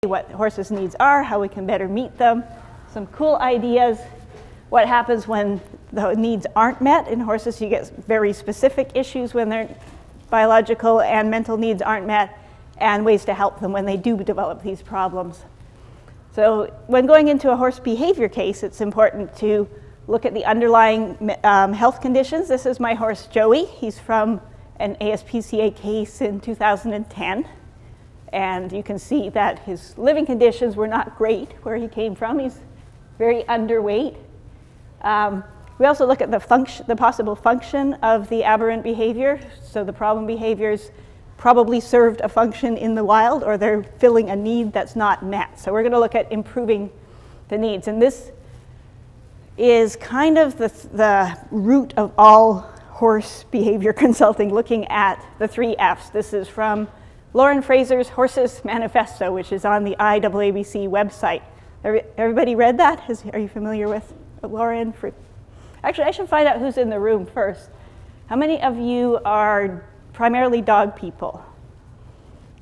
what horses' needs are, how we can better meet them, some cool ideas, what happens when the needs aren't met. In horses, you get very specific issues when their biological and mental needs aren't met, and ways to help them when they do develop these problems. So when going into a horse behavior case, it's important to look at the underlying health conditions. This is my horse Joey. He's from an ASPCA case in 2010. And you can see that his living conditions were not great where he came from. He's very underweight. We also look at the possible function of the aberrant behavior. So the problem behaviors probably served a function in the wild, or they're filling a need that's not met. So we're going to look at improving the needs. And this is kind of the root of all horse behavior consulting, looking at the 3 F's. This is from Lauren Fraser's Horses Manifesto, which is on the IAABC website. Everybody read that? Are you familiar with Lauren? Actually, I should find out who's in the room first. How many of you are primarily dog people?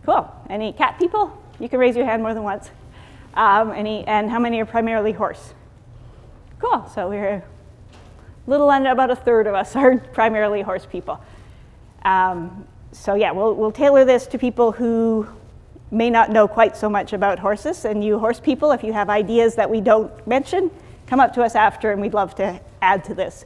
Cool. Any cat people? You can raise your hand more than once. And how many are primarily horse? Cool. So we're a little under about a third of us are primarily horse people. So yeah, we'll tailor this to people who may not know quite so much about horses. And you horse people, if you have ideas that we don't mention, come up to us after and we'd love to add to this.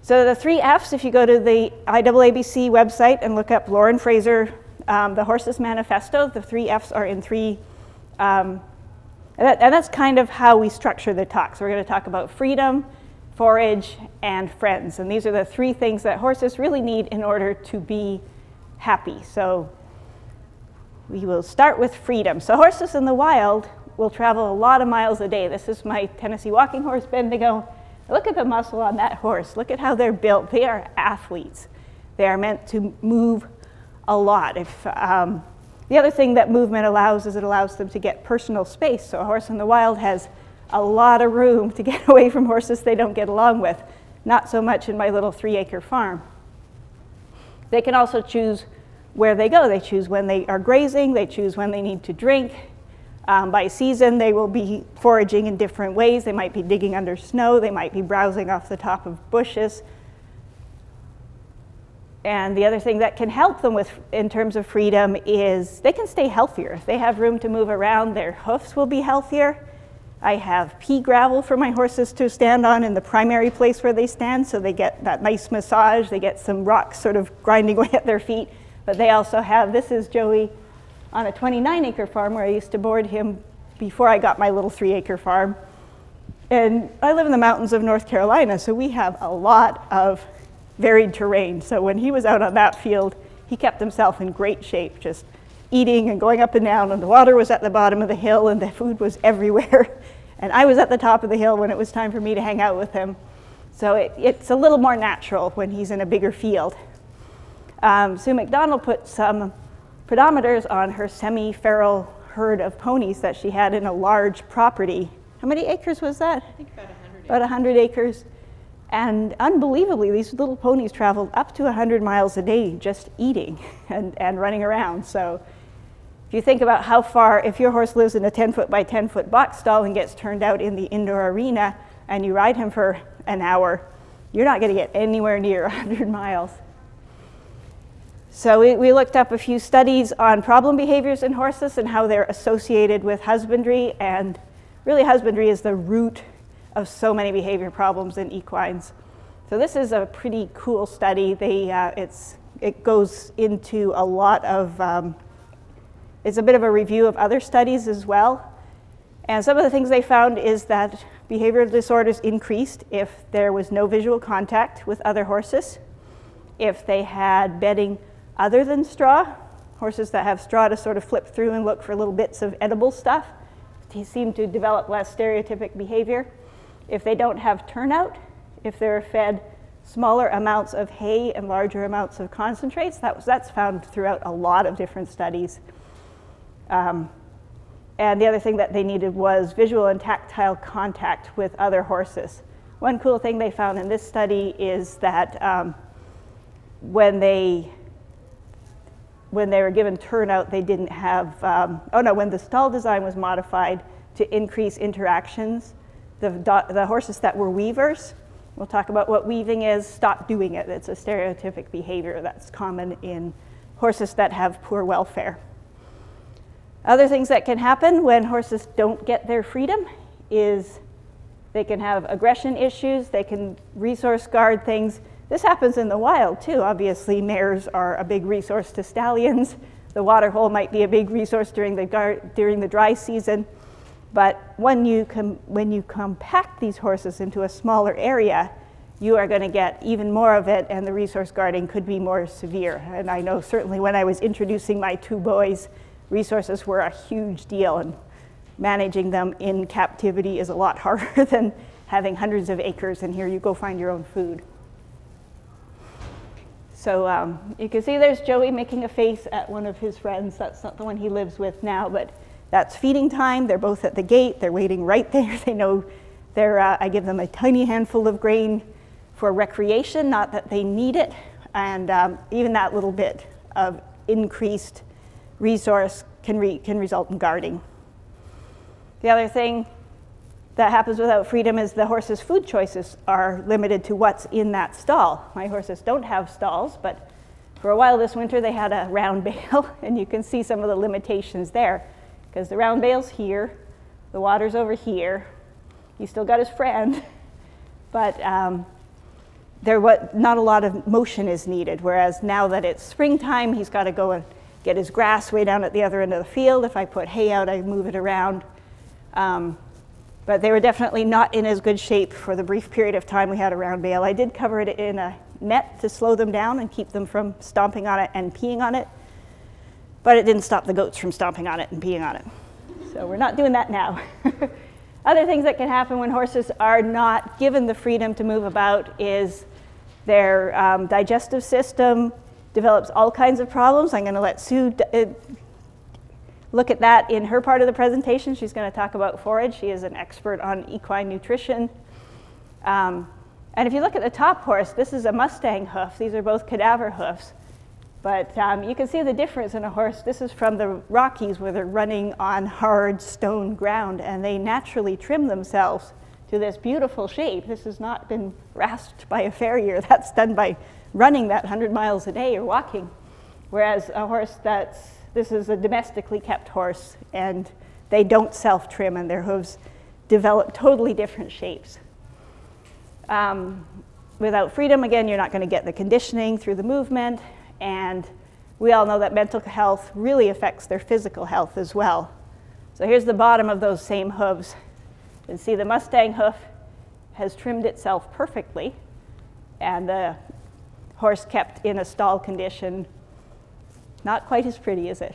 So the 3 F's, if you go to the IAABC website and look up Lauren Fraser, the Horses Manifesto, the 3 F's are in 3, and that's kind of how we structure the talk. So we're going to talk about freedom, forage, and friends. And these are the 3 things that horses really need in order to be happy. So we will start with freedom. So horses in the wild will travel a lot of miles a day. This is my Tennessee walking horse, Bendigo. Look at the muscle on that horse. Look at how they're built. They are athletes. They are meant to move a lot. The other thing that movement allows is it allows them to get personal space. So a horse in the wild has a lot of room to get away from horses they don't get along with. Not so much in my little 3-acre farm. They can also choose where they go. They choose when they are grazing. They choose when they need to drink. By season, they will be foraging in different ways. They might be digging under snow. They might be browsing off the top of bushes. And the other thing that can help them in terms of freedom is they can stay healthier. If they have room to move around, their hoofs will be healthier. I have pea gravel for my horses to stand on in the primary place where they stand, so they get that nice massage. They get some rocks sort of grinding away at their feet. But they also have, this is Joey on a 29-acre farm where I used to board him before I got my little 3-acre farm. And I live in the mountains of North Carolina, so we have a lot of varied terrain. So when he was out on that field, he kept himself in great shape, just eating and going up and down, and the water was at the bottom of the hill and the food was everywhere. And I was at the top of the hill when it was time for me to hang out with him. So it's a little more natural when he's in a bigger field. Sue McDonald put some pedometers on her semi-feral herd of ponies that she had in a large property. How many acres was that? I think about 100 acres. About 100 acres. And unbelievably, these little ponies traveled up to 100 miles a day just eating and running around. So if you think about how far, if your horse lives in a 10-foot by 10-foot box stall and gets turned out in the indoor arena and you ride him for an hour, you're not going to get anywhere near 100 miles. So we looked up a few studies on problem behaviors in horses and how they're associated with husbandry, and really husbandry is the root of so many behavior problems in equines. So this is a pretty cool study. It goes into a lot of, it's a bit of a review of other studies as well. And some of the things they found is that behavioral disorders increased if there was no visual contact with other horses, if they had bedding other than straw. Horses that have straw to sort of flip through and look for little bits of edible stuff, they seem to develop less stereotypic behavior. If they don't have turnout, if they're fed smaller amounts of hay and larger amounts of concentrates, that's found throughout a lot of different studies. And the other thing that they needed was visual and tactile contact with other horses. One cool thing they found in this study is that when they when they were given turnout, they didn't have, when the stall design was modified to increase interactions, the horses that were weavers, we'll talk about what weaving is, stopped doing it. It's a stereotypic behavior that's common in horses that have poor welfare. Other things that can happen when horses don't get their freedom is they can have aggression issues, they can resource guard things. This happens in the wild too. Obviously, mares are a big resource to stallions. The water hole might be a big resource during the dry season. But when you compact these horses into a smaller area, you are going to get even more of it, and the resource guarding could be more severe. And I know certainly when I was introducing my two boys, resources were a huge deal, and managing them in captivity is a lot harder than having hundreds of acres and here you go find your own food. So you can see there's Joey making a face at one of his friends. That's not the one he lives with now, but that's feeding time. They're both at the gate. They're waiting right there. They know I give them a tiny handful of grain for recreation, not that they need it. And even that little bit of increased resource can result in guarding. The other thing that happens without freedom is the horse's food choices are limited to what's in that stall. My horses don't have stalls, but for a while this winter they had a round bale, and you can see some of the limitations there, because the round bale's here, the water's over here, he's still got his friend, but not a lot of motion is needed, whereas now that it's springtime, he's got to go and get his grass way down at the other end of the field. If I put hay out, I move it around. But they were definitely not in as good shape for the brief period of time we had a round bale. I did cover it in a net to slow them down and keep them from stomping on it and peeing on it, but it didn't stop the goats from stomping on it and peeing on it. So we're not doing that now. Other things that can happen when horses are not given the freedom to move about is their digestive system develops all kinds of problems. I'm going to let Sue look at that in her part of the presentation. She's going to talk about forage. She is an expert on equine nutrition. And if you look at the top horse, this is a Mustang hoof. These are both cadaver hoofs. But you can see the difference in a horse. This is from the Rockies, where they're running on hard stone ground, and they naturally trim themselves to this beautiful shape. This has not been rasped by a farrier. That's done by running that 100 miles a day or walking. Whereas a horse this is a domestically kept horse, and they don't self-trim, and their hooves develop totally different shapes. Without freedom, again, you're not going to get the conditioning through the movement, and we all know that mental health really affects their physical health as well. So here's the bottom of those same hooves. You can see the Mustang hoof has trimmed itself perfectly, and the horse kept in a stall condition. Not quite as pretty, is it?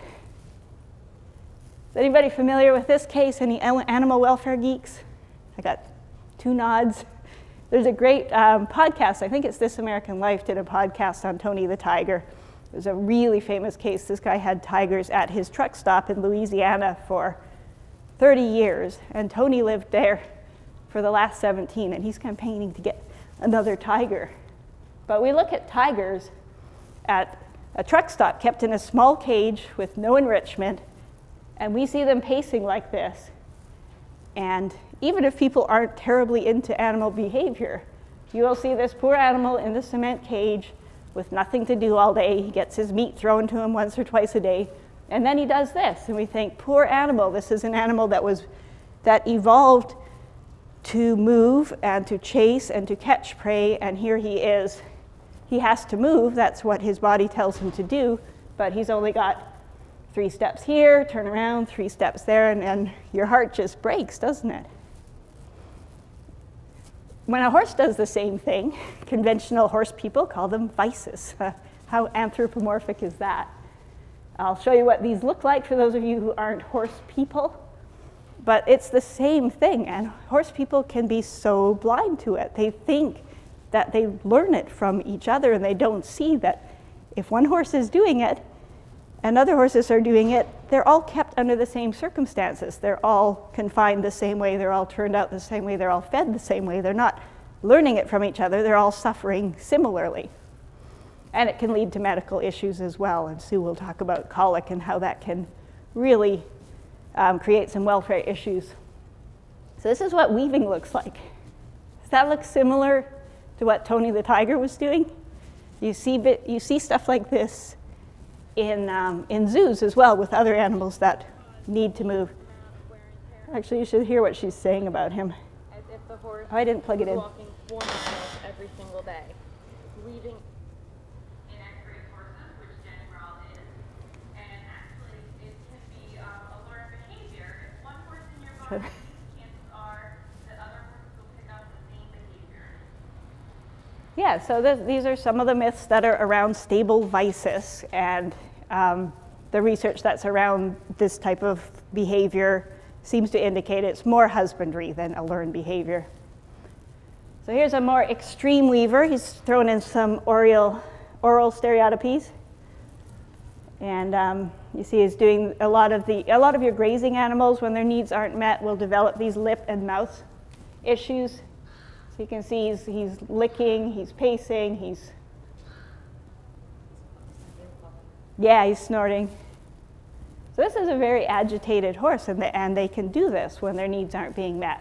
Is anybody familiar with this case? Any animal welfare geeks? I got 2 nods. There's a great podcast, I think it's This American Life, did a podcast on Tony the Tiger. It was a really famous case. This guy had tigers at his truck stop in Louisiana for 30 years, and Tony lived there for the last 17, and he's campaigning to get another tiger. But we look at tigers at a truck stop kept in a small cage with no enrichment, and we see them pacing like this. And even if people aren't terribly into animal behavior, you will see this poor animal in the cement cage with nothing to do all day. He gets his meat thrown to him once or twice a day, and then he does this, and we think, poor animal. This is an animal that evolved to move and to chase and to catch prey, and here he is. He has to move, that's what his body tells him to do, but he's only got 3 steps here, turn around, 3 steps there, and your heart just breaks, doesn't it? When a horse does the same thing, conventional horse people call them vices. How anthropomorphic is that? I'll show you what these look like for those of you who aren't horse people, but it's the same thing, and horse people can be so blind to it. They think that they learn it from each other, and they don't see that if one horse is doing it and other horses are doing it, they're all kept under the same circumstances. They're all confined the same way, they're all turned out the same way, they're all fed the same way. They're not learning it from each other, they're all suffering similarly. And it can lead to medical issues as well. And Sue will talk about colic and how that can really create some welfare issues. So this is what weaving looks like. Does that look similar to what Tony the tiger was doing? You see stuff like this in zoos as well with other animals that need to move. Actually, you should hear what she's saying about him. As if the horse I didn't plug it in. walking 4 miles every single day, leaving in X-ray horses, which General is, and actually it can be a learned behavior. If one horse in your body, chances are that other horses will pick up the same behavior. Yeah, so these are some of the myths that are around stable vices, and the research that's around this type of behavior seems to indicate it's more husbandry than a learned behavior. So here's a more extreme weaver. He's thrown in some oral stereotypies. And you see he's doing a lot of your grazing animals, when their needs aren't met, will develop these lip and mouth issues. So you can see he's licking, he's pacing, he's snorting. So this is a very agitated horse, and they can do this when their needs aren't being met.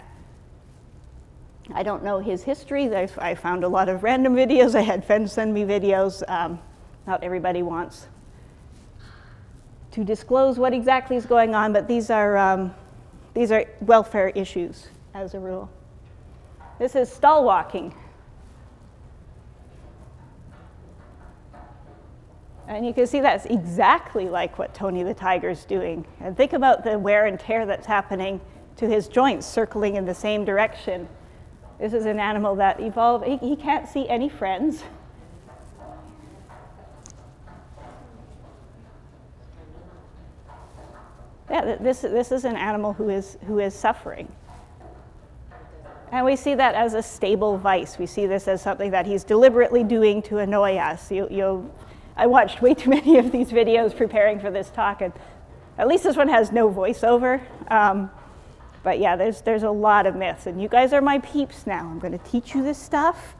I don't know his history. I found a lot of random videos. I had friends send me videos. Not everybody wants to disclose what exactly is going on, but these are welfare issues as a rule. This is stall walking. And you can see that's exactly like what Tony the tiger's doing. And think about the wear and tear that's happening to his joints circling in the same direction. This is an animal that evolved. He can't see any friends. Yeah, this is an animal who is suffering. And we see that as a stable vice. We see this as something that he's deliberately doing to annoy us. I watched way too many of these videos preparing for this talk, and at least this one has no voiceover. But yeah, there's a lot of myths, and you guys are my peeps now. I'm going to teach you this stuff.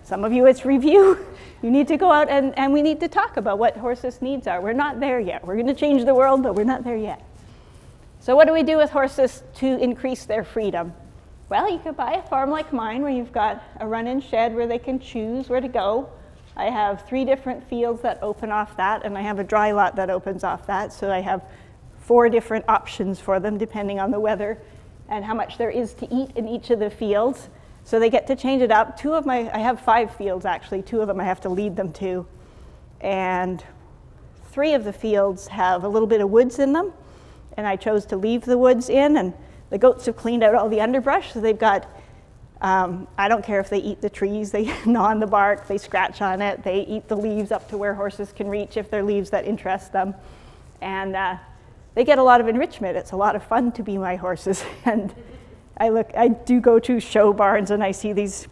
Some of you, it's review. You need to go out and we need to talk about what horses' needs are. We're not there yet. We're going to change the world, but we're not there yet. So what do we do with horses to increase their freedom? Well, you could buy a farm like mine where you've got a run-in shed where they can choose where to go. I have 3 different fields that open off that, and I have a dry lot that opens off that. So I have 4 different options for them depending on the weather and how much there is to eat in each of the fields. So they get to change it up. I have 5 fields actually. 2 of them I have to lead them to. And 3 of the fields have a little bit of woods in them, and I chose to leave the woods in, and the goats have cleaned out all the underbrush, so they've got I don't care if they eat the trees, they gnaw on the bark, they scratch on it, they eat the leaves up to where horses can reach if they're leaves that interest them. And they get a lot of enrichment. It's a lot of fun to be my horses. And I do go to show barns and I see these.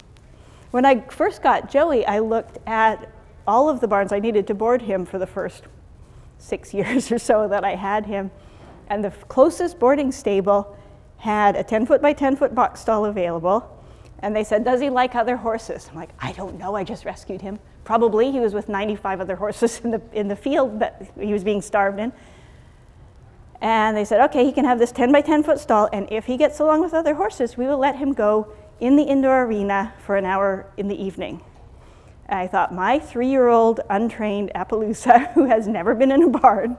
When I first got Joey, I looked at all of the barns I needed to board him for the first 6 years or so that I had him. And the closest boarding stable had a 10-foot by 10-foot box stall available. And they said, does he like other horses? I'm like, I don't know, I just rescued him. Probably, he was with 95 other horses in the field that he was being starved in. And they said, okay, he can have this 10 by 10 foot stall, and if he gets along with other horses, we will let him go in the indoor arena for an hour in the evening. And I thought, my 3-year-old untrained Appaloosa who has never been in a barn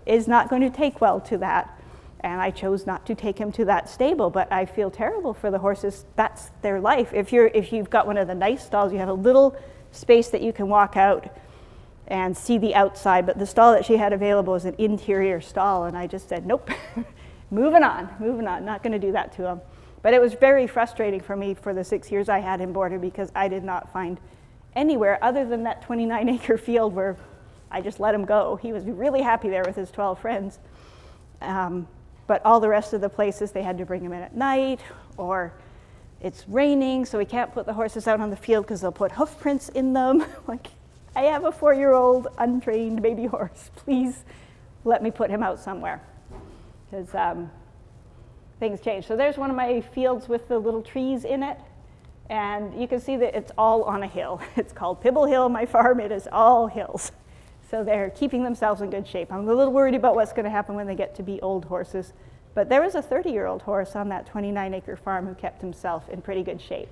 is not going to take well to that. And I chose not to take him to that stable, but I feel terrible for the horses. That's their life. If you've got one of the nice stalls, you have a little space that you can walk out and see the outside, but the stall that she had available was an interior stall, and I just said, nope, moving on, not going to do that to him. But it was very frustrating for me for the 6 years I had him boarded, because I did not find anywhere other than that 29-acre field where I just let him go. He was really happy there with his 12 friends. But all the rest of the places, they had to bring him in at night, or it's raining, so we can't put the horses out on the field because they'll put hoof prints in them. Like, I have a 4-year-old untrained baby horse. Please let me put him out somewhere, because things change. So there's one of my fields with the little trees in it, And you can see that it's all on a hill. It's called Pibble Hill, my farm. It is all hills. So they're keeping themselves in good shape. I'm a little worried about what's going to happen when they get to be old horses. But there was a 30-year-old horse on that 29-acre farm who kept himself in pretty good shape.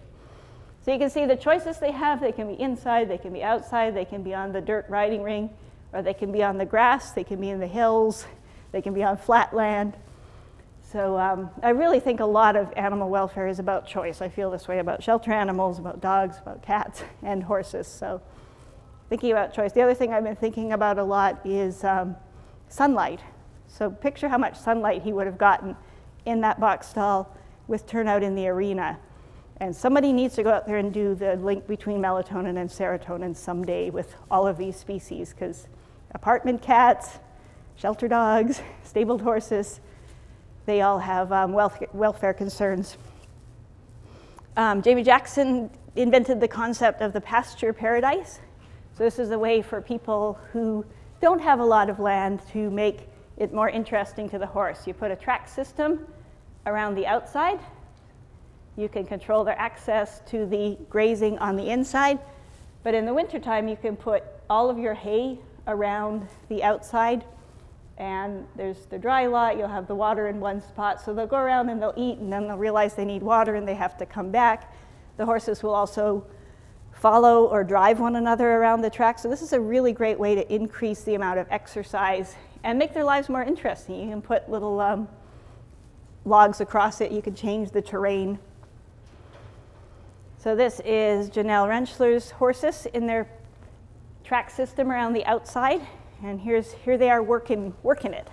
So you can see the choices they have. They can be inside, they can be outside, they can be on the dirt riding ring, or they can be on the grass, they can be in the hills, they can be on flat land. So I really think a lot of animal welfare is about choice. I feel this way about shelter animals, about dogs, about cats, and horses. So thinking about choice. The other thing I've been thinking about a lot is sunlight. So picture how much sunlight he would have gotten in that box stall with turnout in the arena. And somebody needs to go out there and do the link between melatonin and serotonin someday with all of these species, because apartment cats, shelter dogs, stabled horses, they all have welfare concerns. Jamie Jackson invented the concept of the pasture paradise. So this is a way for people who don't have a lot of land to make it more interesting to the horse. You put a track system around the outside. You can control their access to the grazing on the inside. But in the wintertime, you can put all of your hay around the outside. And there's the dry lot. You'll have the water in one spot. So they'll go around and they'll eat, and then they'll realize they need water and they have to come back. The horses will also follow or drive one another around the track. So this is a really great way to increase the amount of exercise and make their lives more interesting. You can put little logs across it. You can change the terrain. So this is Janelle Rentschler's horses in their track system around the outside. And here they are working it.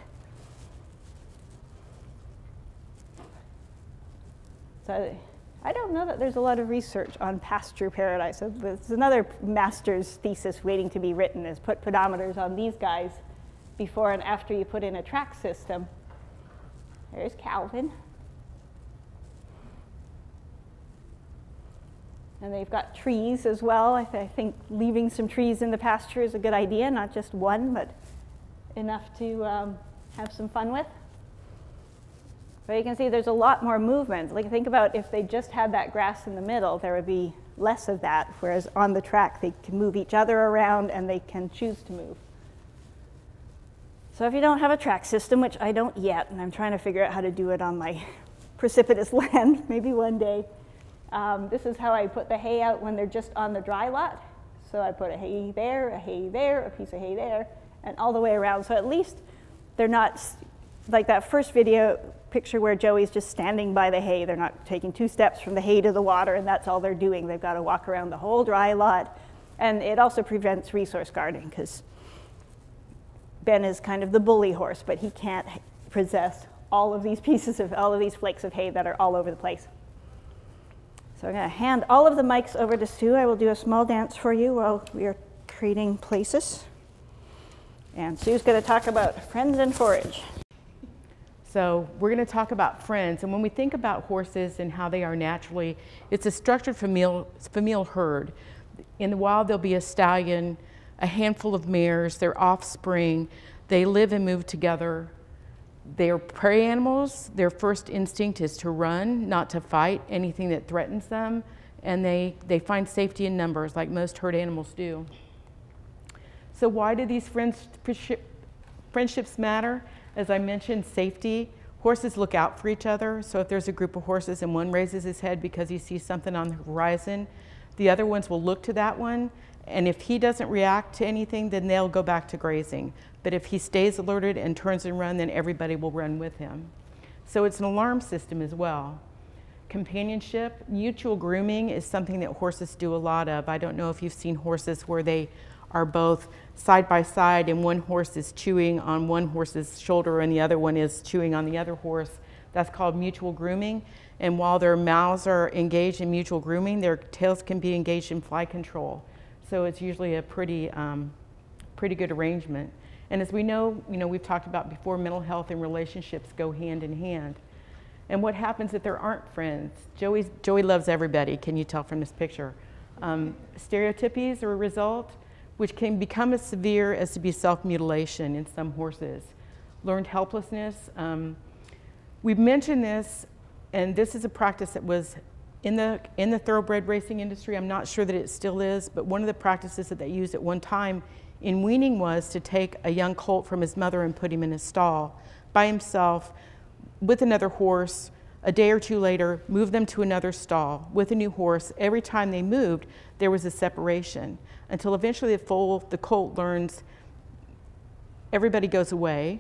So I don't know that there's a lot of research on pasture paradise. So there's another master's thesis waiting to be written, is put pedometers on these guys before and after you put in a track system. There's Calvin. And they've got trees as well. I think leaving some trees in the pasture is a good idea, not just one, but enough to have some fun with. But you can see there's a lot more movement. Like, think about if they just had that grass in the middle, there would be less of that, whereas on the track they can move each other around and they can choose to move. So if you don't have a track system, which I don't yet, and I'm trying to figure out how to do it on my precipitous land, maybe one day, this is how I put the hay out when they're just on the dry lot. So I put a hay there, a piece of hay there, and all the way around. So at least they're not like that first video picture where Joey's just standing by the hay. They're not taking 2 steps from the hay to the water, and that's all they're doing. They've got to walk around the whole dry lot. And it also prevents resource guarding, because Ben is kind of the bully horse, but he can't possess all of these flakes of hay that are all over the place. So I'm going to hand all of the mics over to Sue. I will do a small dance for you while we are creating places. And Sue's going to talk about friends and forage. So we're going to talk about friends. And when we think about horses and how they are naturally, it's a structured familial herd. In the wild, there'll be a stallion, a handful of mares, their offspring. They live and move together. They're prey animals. Their first instinct is to run, not to fight anything that threatens them. And they find safety in numbers, like most herd animals do. So why do these friendships matter? As I mentioned, safety. Horses look out for each other. So if there's a group of horses and one raises his head because he sees something on the horizon, the other ones will look to that one. And if he doesn't react to anything, then they'll go back to grazing. But if he stays alerted and turns and runs, then everybody will run with him. So it's an alarm system as well. Companionship, mutual grooming is something that horses do a lot of. I don't know if you've seen horses where they are both side by side and one horse is chewing on one horse's shoulder and the other one is chewing on the other horse. That's called mutual grooming. And while their mouths are engaged in mutual grooming, their tails can be engaged in fly control. So it's usually a pretty good arrangement. And as we know, we've talked about before, mental health and relationships go hand in hand. And what happens if there aren't friends? Joey loves everybody, can you tell from this picture? Stereotypies are a result, which can become as severe as to be self-mutilation in some horses. Learned helplessness. We've mentioned this, and this is a practice that was in the thoroughbred racing industry, I'm not sure that it still is, but one of the practices that they used at one time in weaning was to take a young colt from his mother and put him in a stall by himself with another horse. A day or two later, move them to another stall with a new horse. Every time they moved, there was a separation until eventually the colt learns everybody goes away.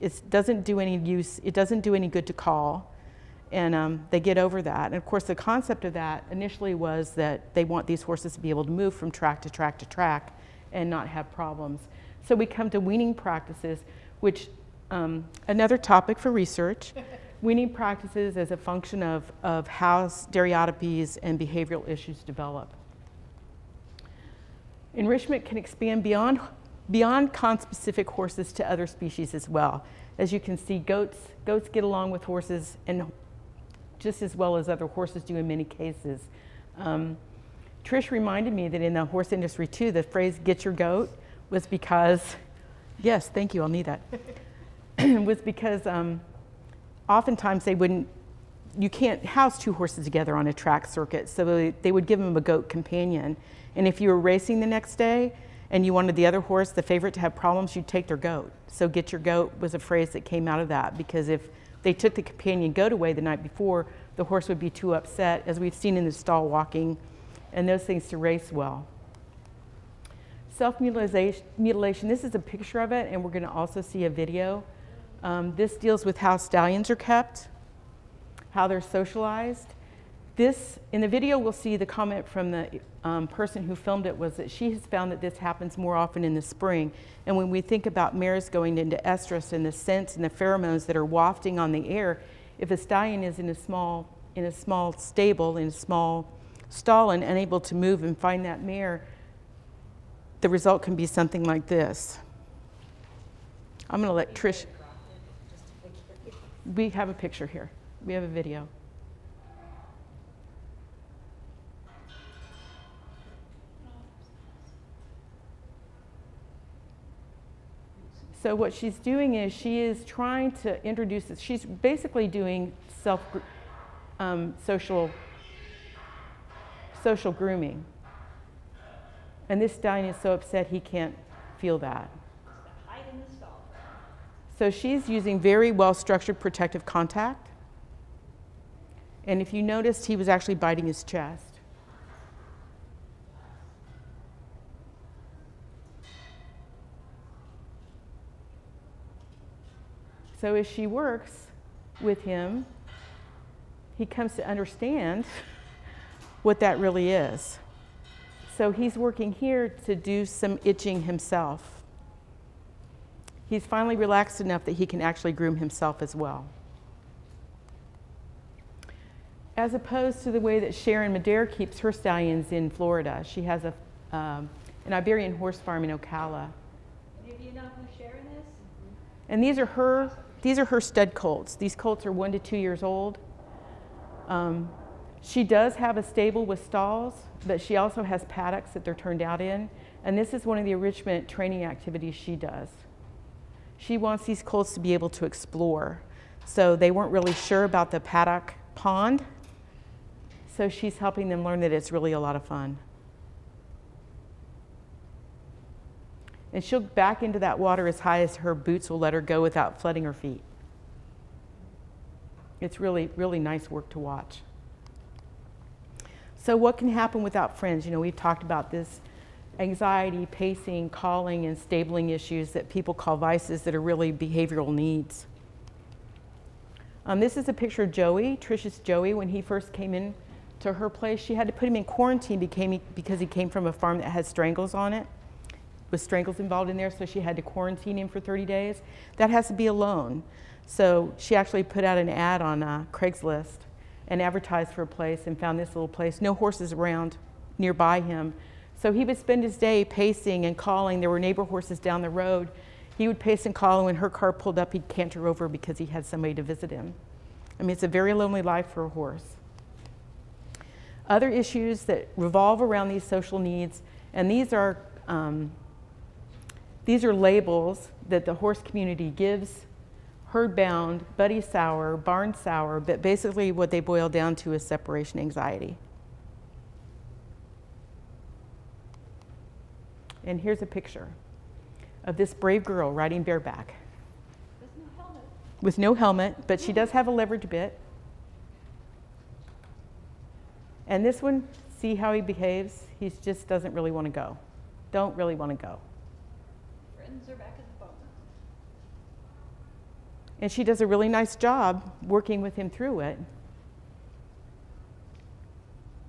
It doesn't do any use. It doesn't do any good to call. And they get over that. And of course, the concept of that initially was that they want these horses to be able to move from track to track to track and not have problems. So we come to weaning practices, which another topic for research. Weaning practices as a function of how stereotypies and behavioral issues develop. Enrichment can expand beyond conspecific horses to other species as well. As you can see, goats get along with horses and just as well as other horses do in many cases. Trish reminded me that in the horse industry too, the phrase "get your goat" was because, yes, thank you, I'll need that, was because oftentimes you can't house two horses together on a track circuit, so they would give them a goat companion. And if you were racing the next day and you wanted the other horse, the favorite, to have problems, you'd take their goat. So "get your goat" was a phrase that came out of that, because if they took the companion goat away the night before, the horse would be too upset, as we've seen in the stall walking, and those things to race well. Self-mutilation, this is a picture of it, and we're gonna also see a video. This deals with how stallions are kept, how they're socialized. In the video, we'll see the comment from the person who filmed it was that she has found that this happens more often in the spring. And when we think about mares going into estrus and the scents and the pheromones that are wafting on the air, if a stallion is in a small stable, in a small stall and unable to move and find that mare, the result can be something like this. I'm going to let Trish. We have a picture here. We have a video. So what she's doing is she is trying to introduce this. She's basically doing social grooming. And this stallion is so upset he can't feel that. So she's using very well-structured protective contact. And if you noticed, he was actually biting his chest. So as she works with him, he comes to understand what that really is. So he's working here to do some itching himself. He's finally relaxed enough that he can actually groom himself as well. As opposed to the way that Sharon Madare keeps her stallions in Florida. She has an Iberian horse farm in Ocala. Do you know who Sharon is? And these are her stud colts. These colts are 1 to 2 years old. She does have a stable with stalls, but she also has paddocks that they're turned out in. And this is one of the enrichment training activities she does. She wants these colts to be able to explore. So they weren't really sure about the paddock pond. So she's helping them learn that it's really a lot of fun. And she'll back into that water as high as her boots will let her go without flooding her feet. It's really, really nice work to watch. So what can happen without friends? You know, we've talked about this anxiety, pacing, calling, and stabling issues that people call vices that are really behavioral needs. This is a picture of Joey, Trish's Joey, when he first came in to her place. She had to put him in quarantine because he came from a farm that had strangles on it, with strangles involved in there, so she had to quarantine him for 30 days. That has to be alone. So she actually put out an ad on Craigslist and advertised for a place and found this little place. No horses around nearby him. So he would spend his day pacing and calling. There were neighbor horses down the road. He would pace and call, and when her car pulled up, he'd canter over because he had somebody to visit him. I mean, it's a very lonely life for a horse. Other issues that revolve around these social needs, and these are labels that the horse community gives herd bound, buddy sour, barn sour, but basically what they boil down to is separation anxiety. And here's a picture of this brave girl riding bareback. With no helmet. With no helmet, but she does have a leverage bit. And this one, see how he behaves? He just doesn't really want to go. Don't really want to go. Friends are back at the phone. And she does a really nice job working with him through it.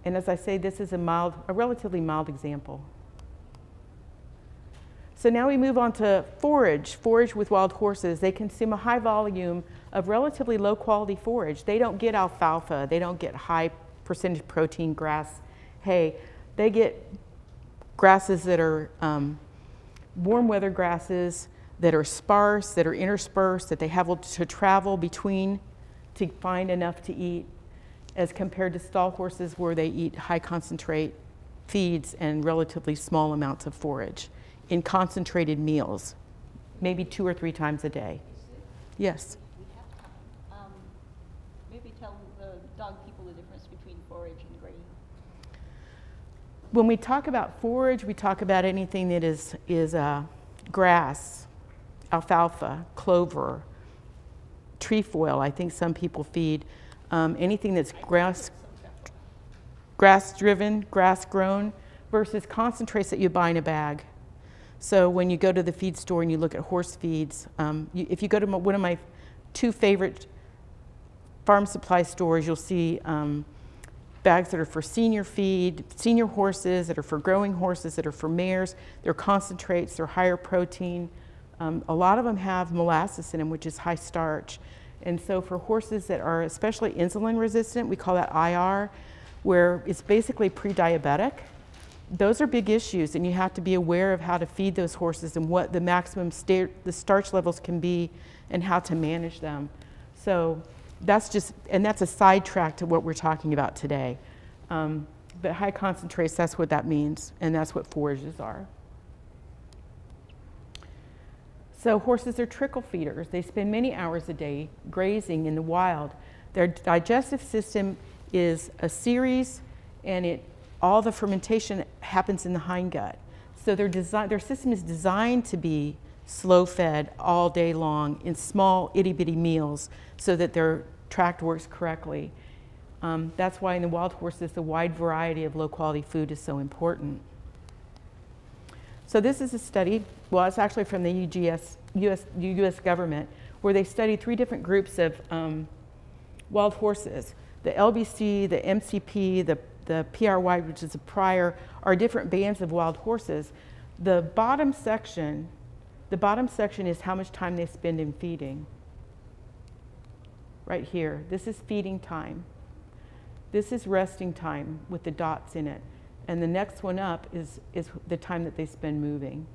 And as I say, this is a relatively mild example. So now we move on to forage. Forage with wild horses. They consume a high volume of relatively low quality forage. They don't get alfalfa. They don't get high percentage protein grass hay. They get grasses that are warm weather grasses that are sparse, that are interspersed, that they have to travel between to find enough to eat, as compared to stall horses where they eat high concentrate feeds and relatively small amounts of forage in concentrated meals, maybe 2 or 3 times a day. Yes? We have time. Maybe tell the dog people the difference between forage and grain. When we talk about forage, we talk about anything that is grass, alfalfa, clover, trefoil. I think some people feed anything that's grass-driven, grass-grown, versus concentrates that you buy in a bag. So when you go to the feed store and you look at horse feeds, if you go to one of my 2 favorite farm supply stores, you'll see bags that are for senior feed, senior horses, that are for growing horses, that are for mares. They're concentrates, they're higher protein. A lot of them have molasses in them, which is high starch. And so for horses that are especially insulin resistant, we call that IR, where it's basically pre-diabetic. Those are big issues, and you have to be aware of how to feed those horses and what the maximum the starch levels can be and how to manage them. So that's a sidetrack to what we're talking about today. But high concentrates, that's what that means, and that's what forages are. So horses are trickle feeders. They spend many hours a day grazing in the wild. Their digestive system is a series, and all the fermentation happens in the hindgut. So their system is designed to be slow fed all day long in small itty bitty meals so that their tract works correctly. That's why in the wild horses, the wide variety of low quality food is so important. So this is a study, well, it's actually from the US government, where they studied 3 different groups of wild horses. The LBC, the MCP, the PRY, which is a prior, are different bands of wild horses. The bottom section is how much time they spend in feeding. Right here, this is feeding time. This is resting time with the dots in it. And the next one up is the time that they spend moving.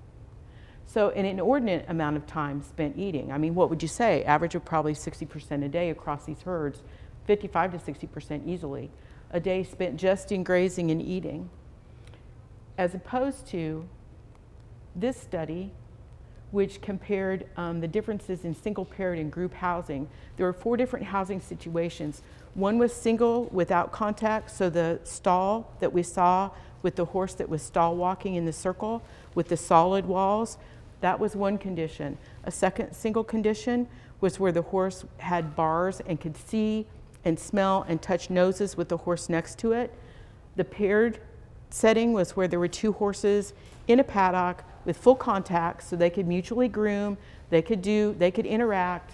So an inordinate amount of time spent eating. I mean, what would you say? Average of probably 60% a day across these herds, 55 to 60% easily. A day spent just in grazing and eating. As opposed to this study, which compared the differences in single paired and group housing. There were 4 different housing situations. One was single without contact, so the stall that we saw with the horse that was stall walking in the circle with the solid walls, that was one condition. A second single condition was where the horse had bars and could see and smell and touch noses with the horse next to it. The paired setting was where there were 2 horses in a paddock with full contact, so they could mutually groom, they could interact.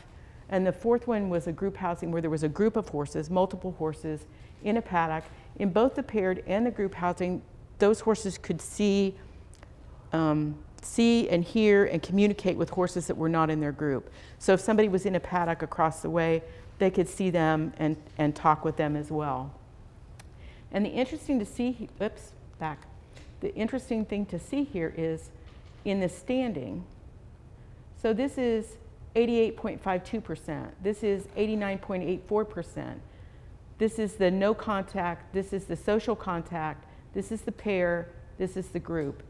And the 4th one was a group housing where there was a group of horses, multiple horses in a paddock. In both the paired and the group housing, those horses could see and hear and communicate with horses that were not in their group. So if somebody was in a paddock across the way, they could see them and talk with them as well. And the interesting thing to see here is in the standing. So this is 88.52%. This is 89.84%. This is the no contact. This is the social contact. This is the pair. This is the group.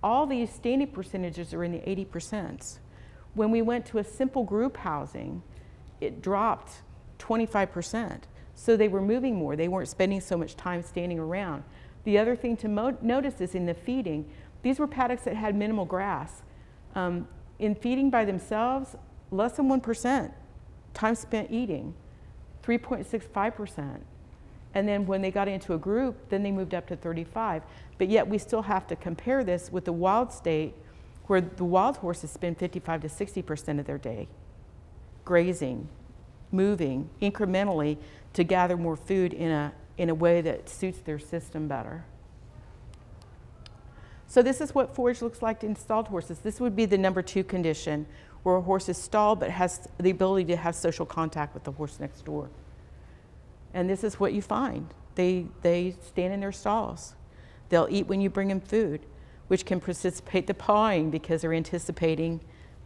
All these standing percentages are in the 80%. When we went to a simple group housing, it dropped 25%. So they were moving more. They weren't spending so much time standing around. The other thing to notice is in the feeding, these were paddocks that had minimal grass. In feeding by themselves, less than 1% time spent eating, 3.65%. And then when they got into a group, then they moved up to 35. But yet we still have to compare this with the wild state, where the wild horses spend 55 to 60% of their day grazing, moving incrementally to gather more food in a way that suits their system better. So this is what forage looks like in stalled horses. This would be the number 2 condition, where a horse is stalled but has the ability to have social contact with the horse next door. And this is what you find. They stand in their stalls. They'll eat when you bring them food, which can precipitate the pawing because they're anticipating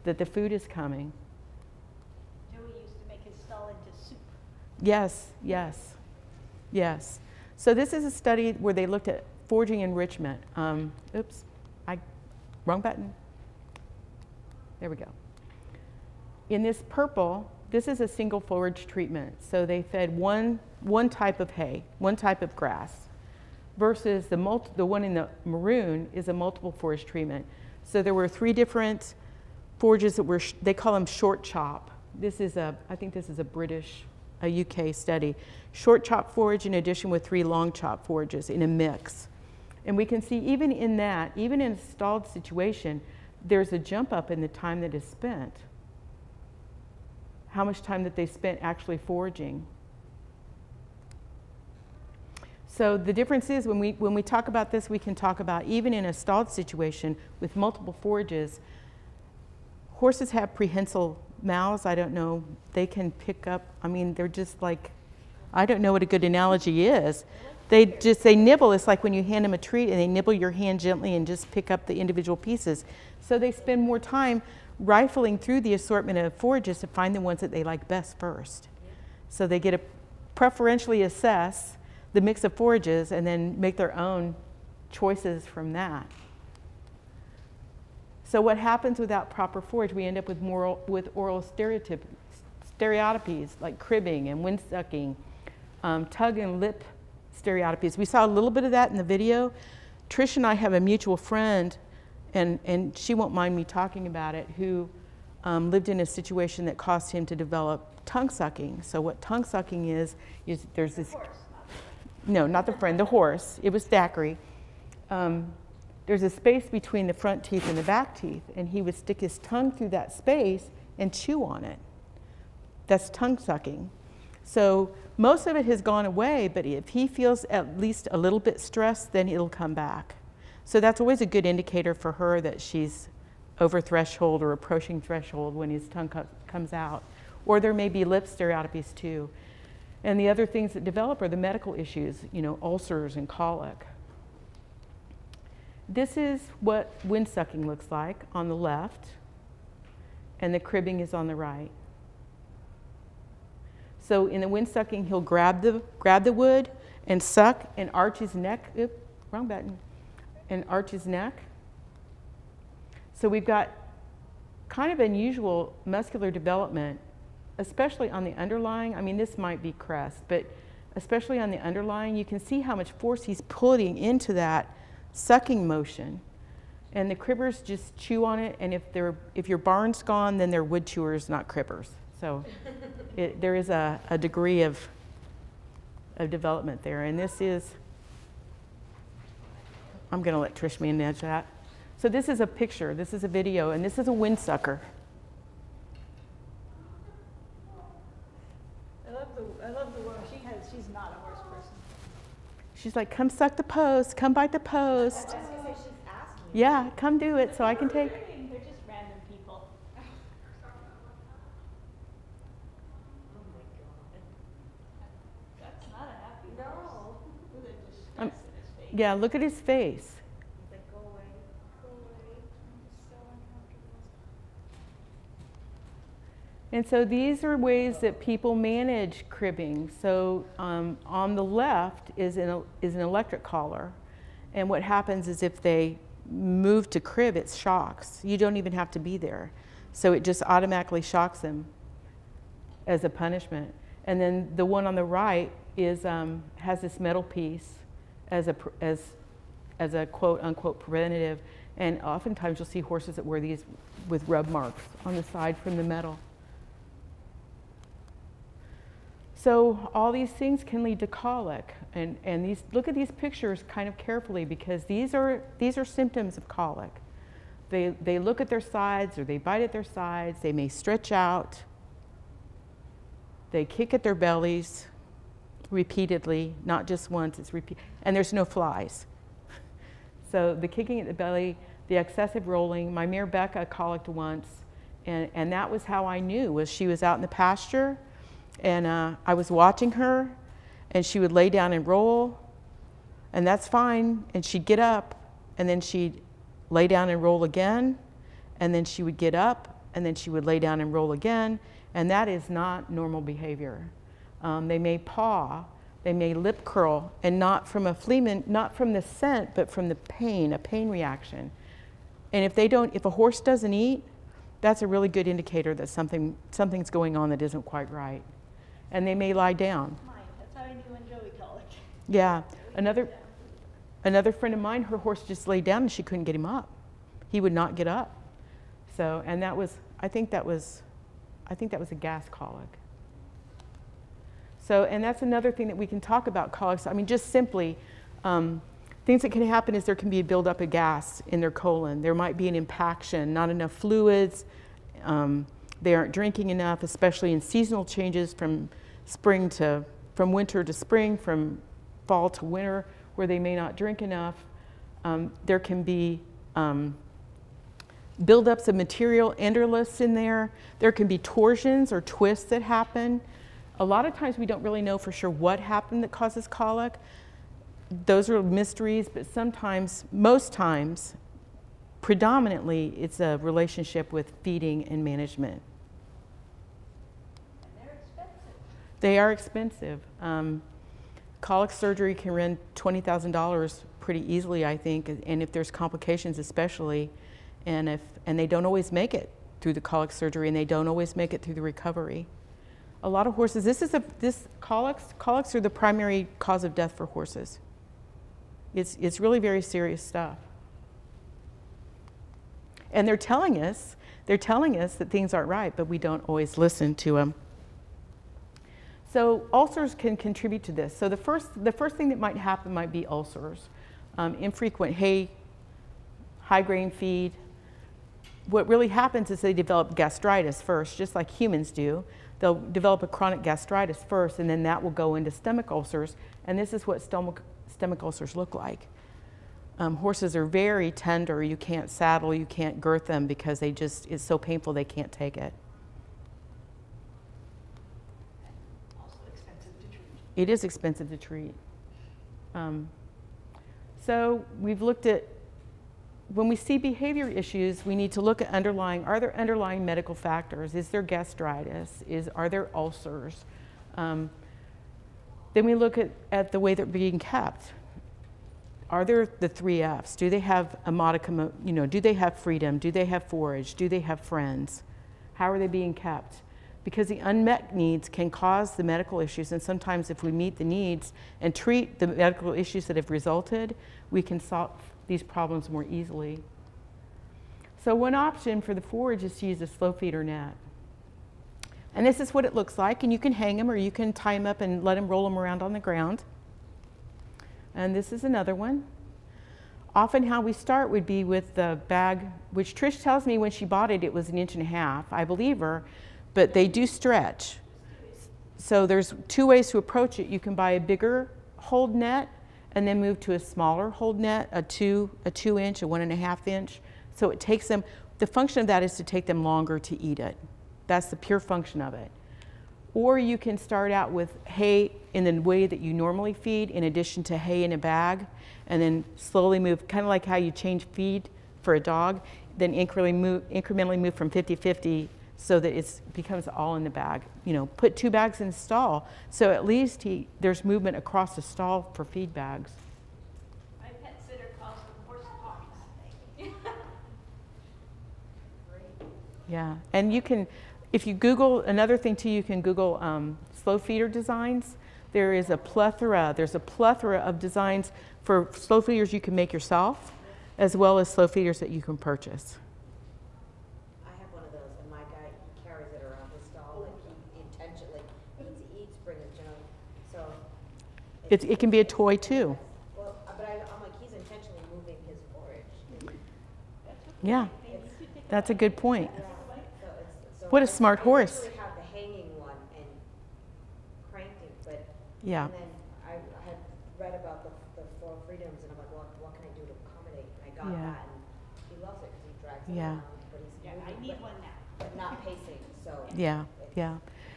that the food is coming. Joey used to make his stall into soup. Yes, yes, yes. So this is a study where they looked at foraging enrichment. Oops, wrong button. There we go. In this purple, this is a single forage treatment. So they fed one type of hay, one type of grass, versus the one in the maroon is a multiple forage treatment. So there were 3 different forages that were, they call them short chop. This is I think this is a UK study. Short chop forage in addition with 3 long chop forages in a mix. And we can see even in that, even in a stalled situation, there's a jump up in the time that is spent. How much time that they spent actually foraging. So the difference is when we talk about this, we can talk about even in a stalled situation with multiple forages, horses have prehensile mouths. I don't know, they can pick up, I mean, they're just like, I don't know what a good analogy is. They nibble. It's like when you hand them a treat and they nibble your hand gently and just pick up the individual pieces. So they spend more time rifling through the assortment of forages to find the ones that they like best first. So they get to preferentially assess the mix of forages and then make their own choices from that. So what happens without proper forage? We end up with oral stereotypies like cribbing and wind sucking, tug and lip stereotypies. We saw a little bit of that in the video. Trish and I have a mutual friend, and she won't mind me talking about it, who lived in a situation that caused him to develop tongue sucking. So what tongue sucking is there's this, no, not the friend, the horse. It was Thackeray. There's a space between the front teeth and the back teeth, and he would stick his tongue through that space and chew on it. That's tongue sucking. So most of it has gone away, but if he feels at least a little bit stressed, then it'll come back. So that's always a good indicator for her that she's over threshold or approaching threshold when his tongue comes out. Or there may be lip stereotypies too. And the other things that develop are the medical issues, you know, ulcers and colic. This is what wind sucking looks like on the left, and the cribbing is on the right. So in the wind sucking, he'll grab the wood and suck and arch his neck. Oops, wrong button. And arch his neck. So we've got kind of unusual muscular development, especially on the underlying. I mean, this might be crest, but especially on the underlying, you can see how much force he's putting into that sucking motion. And the cribbers just chew on it, and if your barn's gone, then they're wood chewers, not cribbers. So there is a degree of development there. And this is, I'm going to let Trish manage that. So this is a picture, this is a video, and this is a windsucker. I love the word. She's not a horse person. She's like, come suck the post, come bite the post. I was going to say she's asking. Yeah, come do it so I can take. They're just random people. Oh my God. That's not a happy horse. With a disgust in his face. Yeah, look at his face. He's like, go away. Go away. I'm so uncomfortable. And so these are ways that people manage cribbing. So on the left is an electric collar. And what happens is if they move to crib, it shocks. You don't even have to be there. So it just automatically shocks them. as a punishment. And then the one on the right is, has this metal piece as a quote unquote preventative. And oftentimes you'll see horses that wear these with rub marks on the side from the metal. So all these things can lead to colic. And these, look at these pictures kind of carefully, because these are symptoms of colic. They look at their sides, or they bite at their sides. They may stretch out. They kick at their bellies repeatedly, not just once, it's repeat. And there's no flies. So the kicking at the belly, the excessive rolling. My mare Becca colicked once, and that was how I knew, was she was out in the pasture, and I was watching her, and she would lay down and roll, and that's fine, and she'd get up, and then she'd lay down and roll again, and then she would get up, and then she would lay down and roll again, and that is not normal behavior. They may paw, they may lip curl, and not from a fleeman, not from the scent, but from the pain, a pain reaction. And if a horse doesn't eat, that's a really good indicator that something's going on that isn't quite right. And they may lie down. That's how I knew when Joey colicked. Yeah, another friend of mine, her horse just laid down and she couldn't get him up. He would not get up. So, and that was, I think that was a gas colic. So, and that's another thing that we can talk about colics. I mean, just simply, things that can happen is there can be a buildup of gas in their colon. There might be an impaction, not enough fluids. They aren't drinking enough, especially in seasonal changes from winter to spring, from fall to winter, where they may not drink enough. There can be buildups of material, enderliths in there. There can be torsions or twists that happen. A lot of times we don't really know for sure what happened that causes colic. Those are mysteries, but sometimes, most times, predominantly, it's a relationship with feeding and management. And they're expensive. They are expensive. Colic surgery can run $20,000 pretty easily, I think, and if there's complications especially, and they don't always make it through the colic surgery, and they don't always make it through the recovery. A lot of horses, colics are the primary cause of death for horses. It's really very serious stuff. And they're telling us that things aren't right, but we don't always listen to them. So ulcers can contribute to this. So the first thing that might happen might be ulcers. Infrequent hay, high grain feed. What really happens is they develop gastritis first, just like humans do. They'll develop a chronic gastritis first, and then that will go into stomach ulcers. And this is what stomach ulcers look like. Horses are very tender. You can't saddle, you can't girth them because it's so painful they can't take it. Also expensive to treat. It is expensive to treat. So we've looked at, when we see behavior issues, we need to look at are there underlying medical factors? Is there gastritis? Are there ulcers? Then we look at the way they're being kept. Are there the 3 F's? Do they have a modicum of, do they have freedom? Do they have forage? Do they have friends? How are they being kept? Because the unmet needs can cause the medical issues, and sometimes if we meet the needs and treat the medical issues that have resulted, we can solve these problems more easily. So one option for the forage is to use a slow feeder net. And this is what it looks like, and you can hang them or you can tie them up and let them roll them around on the ground. And this is another one. Often how we start would be with the bag, which Trish tells me when she bought it, it was 1.5 inches. I believe her, but they do stretch. So there's 2 ways to approach it. You can buy a bigger hold net and then move to a smaller hold net, a 2 inch, a 1.5 inch. So it takes them, the function of that is to take them longer to eat it. That's the pure function of it. Or you can start out with hay in the way that you normally feed, in addition to hay in a bag, and then slowly move, kind of like how you change feed for a dog, then incrementally move from 50-50 so that it becomes all in the bag. Put 2 bags in the stall, so at least there's movement across the stall for feed bags. My pet sitter calls them horse pox. Yeah, and you can, If you Google, another thing too, you can Google slow feeder designs. There's a plethora of designs for slow feeders you can make yourself, as well as slow feeders that you can purchase. I have one of those, and my guy, he carries it around his stall, and he intentionally, he eats, brings it, you know, so. It can be a toy too. Well, but I'm like, he's intentionally moving his forage. Yeah, that's a good point. Yeah, so What a smart horse. I usually have the hanging one and cranked it, but. Yeah. And then I had read about the Four Freedoms, and I'm like, well, what can I do to accommodate? And I got Yeah. that, and he loves it because he drags it Yeah. around, but he's moving, I need one now. but not pacing, so. Yeah, yeah.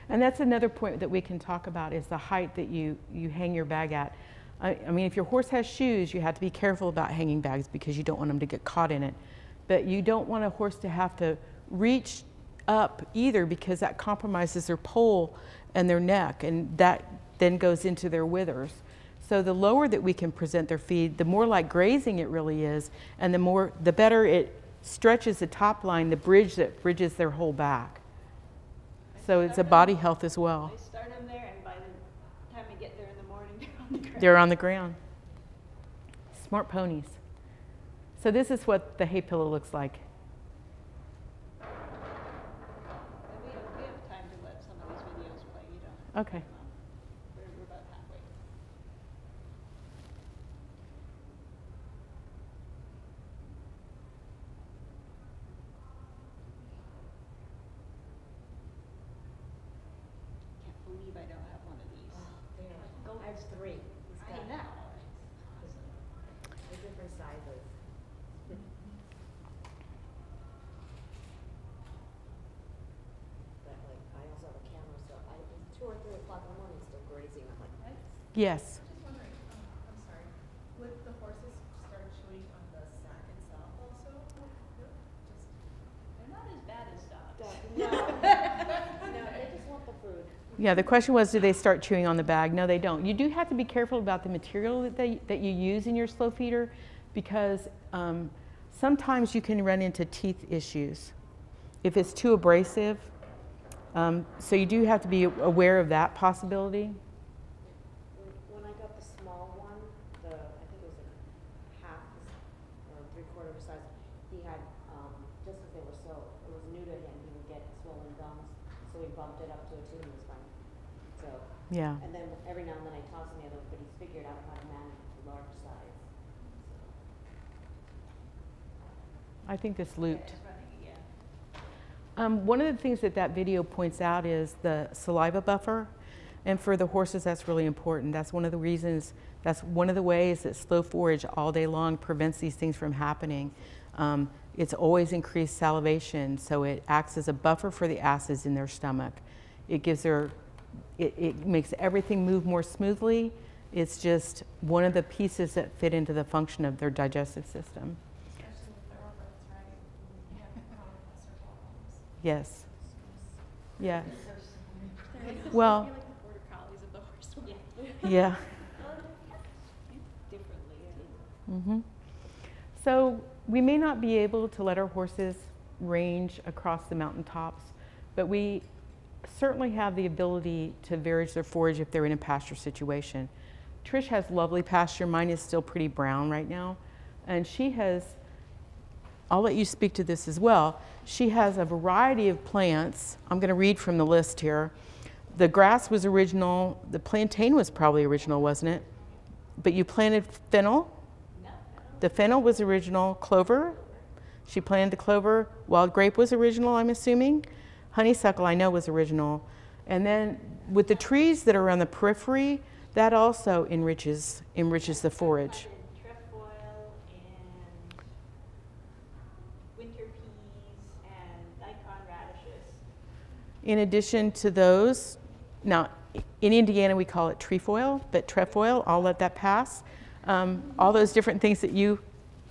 And that's another point that we can talk about is the height that you hang your bag at. I mean, if your horse has shoes, you have to be careful about hanging bags because you don't want them to get caught in it. But you don't want a horse to have to reach up either, because that compromises their pole and their neck, and that then goes into their withers. So the lower that we can present their feed, the more like grazing it really is, and the better it stretches the top line, the bridge that bridges their whole back. So it's a body health as well. I start them there, and by the time I get there in the morning, they're on the ground. They're on the ground. Smart ponies. So this is what the hay pillow looks like. And we have time to let some of these videos play, you know. Okay. We're about halfway. Can't believe I don't have one of these. I have three. He's I got know. the different sizes. But like, I also have a camera, so it's 2 or 3 o'clock in the morning, still grazing. I'm like, Yes. Just wondering, I'm sorry, would the horses start chewing on the sack itself also? They're not as bad as dogs. no, no, they just want the food. Yeah, the question was, do they start chewing on the bag? No, they don't. You do have to be careful about the material that you use in your slow feeder, because sometimes you can run into teeth issues if it's too abrasive. So you do have to be aware of that possibility. When I got the small one, I think it was like half or 3/4 size, he had, just because they were so, it was new to him, he would get swollen gums, so we bumped it up to a 2 and he was fine. So, Yeah. and then every now and then I toss him the other, but he's figured out how to manage the large size. I think this looped. It's running, yeah. One of the things that video points out is the saliva buffer. And for the horses, that's really important. That's one of the reasons, that's one of the ways that slow forage all day long prevents these things from happening. It's always increased salivation, so it acts as a buffer for the acids in their stomach. It gives it makes everything move more smoothly. It's just one of the pieces that fit into the function of their digestive system. Especially with thoroughbreds, right? You have common cluster problems. Yes. Yes. I Well, feel like the border collies of the horse world. yeah. Differently. So we may not be able to let our horses range across the mountaintops, but we certainly have the ability to forage their forage if they're in a pasture situation. Trish has lovely pasture. Mine is still pretty brown right now. And she has, I'll let you speak to this as well. She has a variety of plants. I'm going to read from the list here. The grass was original. The plantain was probably original, wasn't it? But you planted fennel. The fennel was original. Clover. She planted the clover. Wild grape was original, I'm assuming. Honeysuckle, I know, was original. And then with the trees that are on the periphery, that also enriches the forage. Trefoil and winter peas and daikon radishes. In addition to those, now in Indiana we call it trefoil, but trefoil, I'll let that pass. All those different things that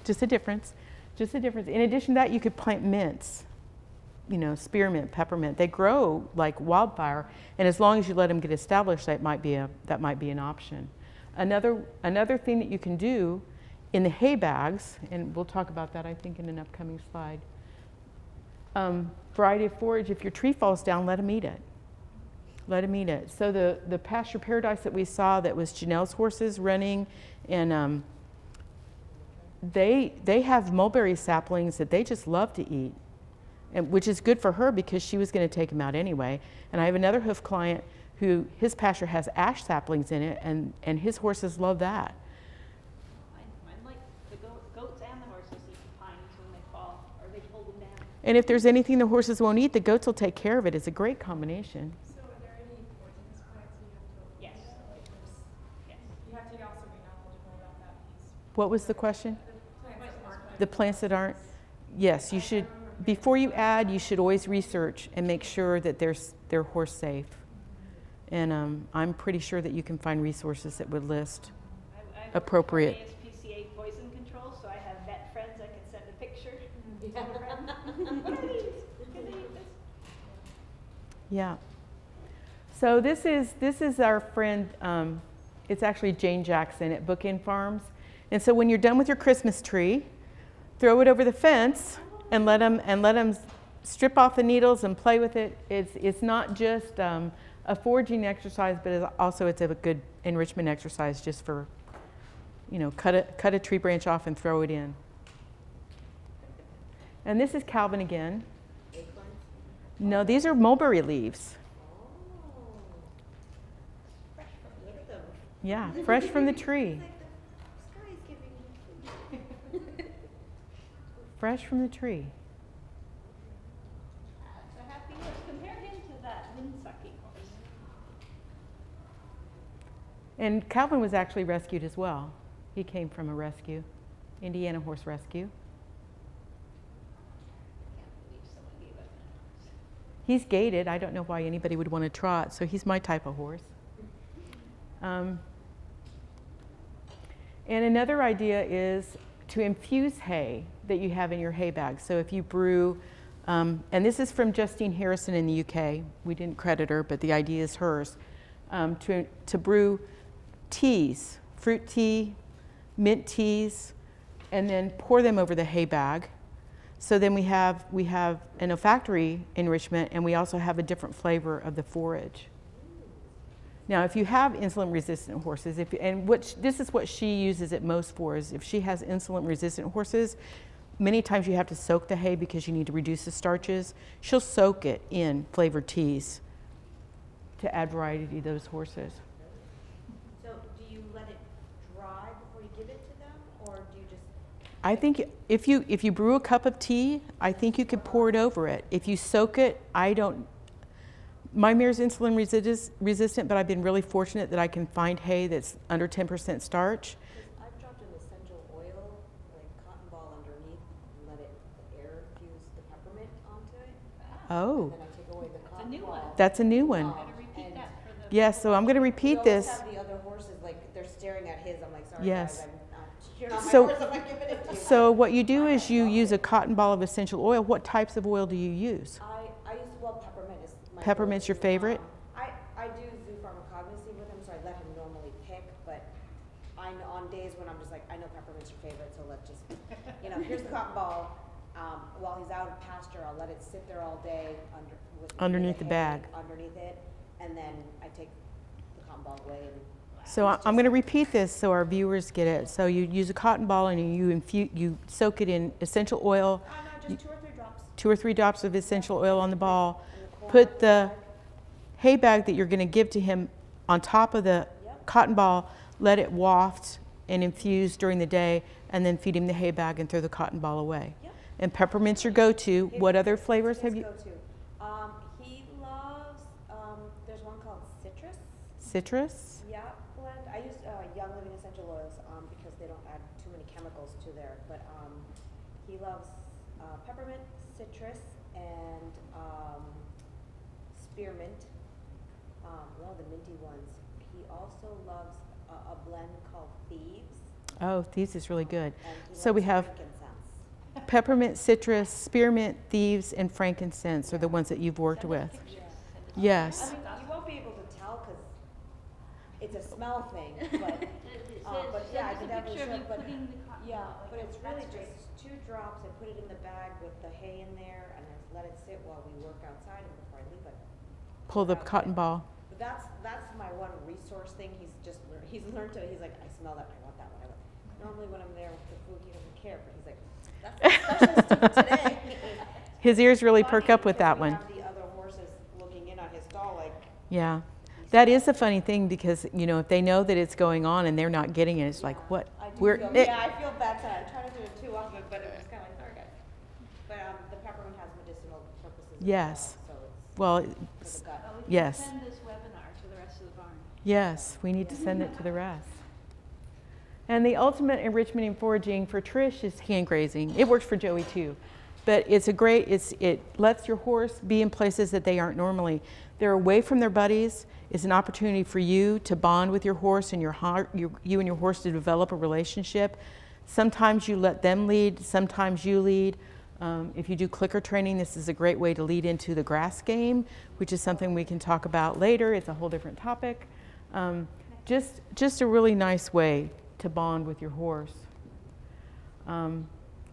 just a difference. In addition to that, you could plant mints, you know, spearmint, peppermint. They grow like wildfire, and as long as you let them get established, that might be an option. Another thing that you can do in the hay bags, and we'll talk about that I think in an upcoming slide. variety of forage. If your tree falls down, let them eat it. Let them eat it. So the pasture paradise that we saw, that was Janelle's horses running, and they have mulberry saplings that they just love to eat, and which is good for her because she was going to take them out anyway. And I have another hoof client who his pasture has ash saplings in it, and his horses love that. Mine like the goats and the horses eat the pines when they fall, or they pull them down. And if there's anything the horses won't eat, the goats will take care of it. It's a great combination. So are there any poisonous plants you have to? Yes. Yes. You have to also be knowledgeable about that piece. What was the question? The plants that aren't. The plants that aren't? Yes, you should, before you add, you should always research and make sure that they're horse safe. And I'm pretty sure that you can find resources that would list I appropriate. ASPCA poison control, so I have vet friends I can send a picture. Yeah. So this is our friend, it's actually Jane Jackson at Bookend Farms. And so when you're done with your Christmas tree, throw it over the fence and let them strip off the needles and play with it. It's not just a foraging exercise, but it's a good enrichment exercise just for, cut a tree branch off and throw it in. And this is Calvin again. No, these are mulberry leaves. Yeah, fresh from the tree. Fresh from the tree. That's a happy horse. Compare him to that wind-sucking horse. And Calvin was actually rescued as well. He came from a rescue, Indiana Horse Rescue. Can't believe someone gave up that horse. He's gaited. I don't know why anybody would want to trot, so he's my type of horse. And another idea is to infuse hay that you have in your hay bag. So if you brew, and this is from Justine Harrison in the UK. We didn't credit her, but the idea is hers. To brew teas, fruit tea, mint teas, and then pour them over the hay bag. So then we have an olfactory enrichment, and we also have a different flavor of the forage. Now, if you have insulin-resistant horses, this is what she uses it most for, is if she has insulin-resistant horses, many times you have to soak the hay because you need to reduce the starches. She'll soak it in flavored teas to add variety to those horses. So do you let it dry before you give it to them, or do you just? I think if you brew a cup of tea, I think you could pour it over it. If you soak it, my mare's insulin resistant, but I've been really fortunate that I can find hay that's under 10% starch. I've dropped an essential oil, like cotton ball underneath, and let the air infuse the peppermint onto it. Oh, And then I take away the cotton new ball. one. that's a new one. Better repeat that for the. Yes, so I'm going to repeat this. We always have the other horses, like, they're staring at his. I'm like, sorry Yes. guys, you're not my So- horse, I'm not giving it to you. So what you do is you use a cotton ball of essential oil. What types of oil do you use? I use, peppermint is my Peppermint's your go-to. favorite? I do zoo pharmacognosy with him, so I let him normally pick, but I know on days when I'm just like, I know peppermint's your favorite, so let's just, here's the cotton ball. While he's out of pasture, I'll let it sit there all day Underneath the hay bag. underneath it, and then I take the cotton ball away and. So I'm going to repeat this so our viewers get it. So you use a cotton ball and you soak it in essential oil. No, just 2 or 3 drops. 2 or 3 drops of essential oil on the ball. In the corner Put of the bag. hay bag that you're going to give to him on top of the Yep. cotton ball. Let it waft and infuse during the day, and then feed him the hay bag and throw the cotton ball away. Yep. And peppermint's your go-to. What other flavors have you? Go-to. He loves, there's one called citrus. Citrus? Yeah, blend. I use Young Living essential oils because they don't add too many chemicals to there. But he loves peppermint, citrus, and spearmint. One of the minty ones. He also loves a blend called Thieves. Oh, these is really good. And he So we loves have frankincense. peppermint, citrus, spearmint, thieves, and frankincense are the ones that you've worked with. Yes. I mean, you won't be able to tell because it's a smell thing, but yeah, I can definitely show. But Yeah, Like, but it's really that's great. just 2 drops. I put it in the bag with the hay in there, and I let it sit while we work outside, and before I leave it. Pull the out cotton it. ball. But that's my one resource thing. He's learned to. He's like, I smell that. I want that one. Normally when I'm there with the food, he doesn't care, but he's like, that's the special stuff today. His ears really Funny, perk up with because that we one. have the other horses looking in on his stall like. Yeah. That is a funny thing because, you know, if they know that it's going on and they're not getting it, it's like, what? I do We're, feel, it- yeah, I feel bad. I try to do it too often, but it was kind of like, sorry guys. But the peppermint has medicinal purposes. Yes. As well, well, so it's for the gut. Oh, we can yes. send this webinar to the rest of the barn. Yes, we need to send it to the rest. And the ultimate enrichment in foraging for Trish is hand grazing. It works for Joey too. But it's a great, it lets your horse be in places that they aren't normally. They're away from their buddies. It's an opportunity for you to bond with your horse and you and your horse to develop a relationship. Sometimes you let them lead, sometimes you lead. If you do clicker training, this is a great way to lead into the grass game, which is something we can talk about later. It's a whole different topic. Just a really nice way to bond with your horse.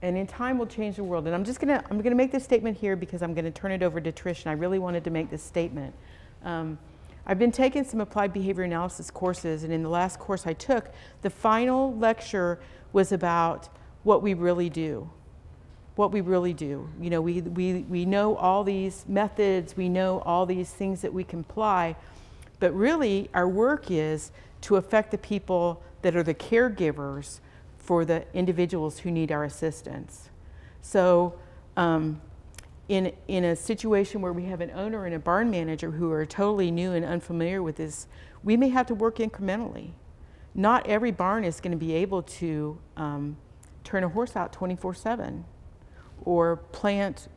And in time will change the world. And I'm gonna make this statement here because I'm gonna turn it over to Trish, and I really wanted to make this statement. I've been taking some applied behavior analysis courses, and in the last course I took, the final lecture was about what we really do. What we really do. You know, we know all these methods, we know all these things that we can apply, but really our work is to affect the people that are the caregivers for the individuals who need our assistance. So in a situation where we have an owner and a barn manager who are totally new and unfamiliar with this, we may have to work incrementally. Not every barn is going to be able to turn a horse out 24/7 or plant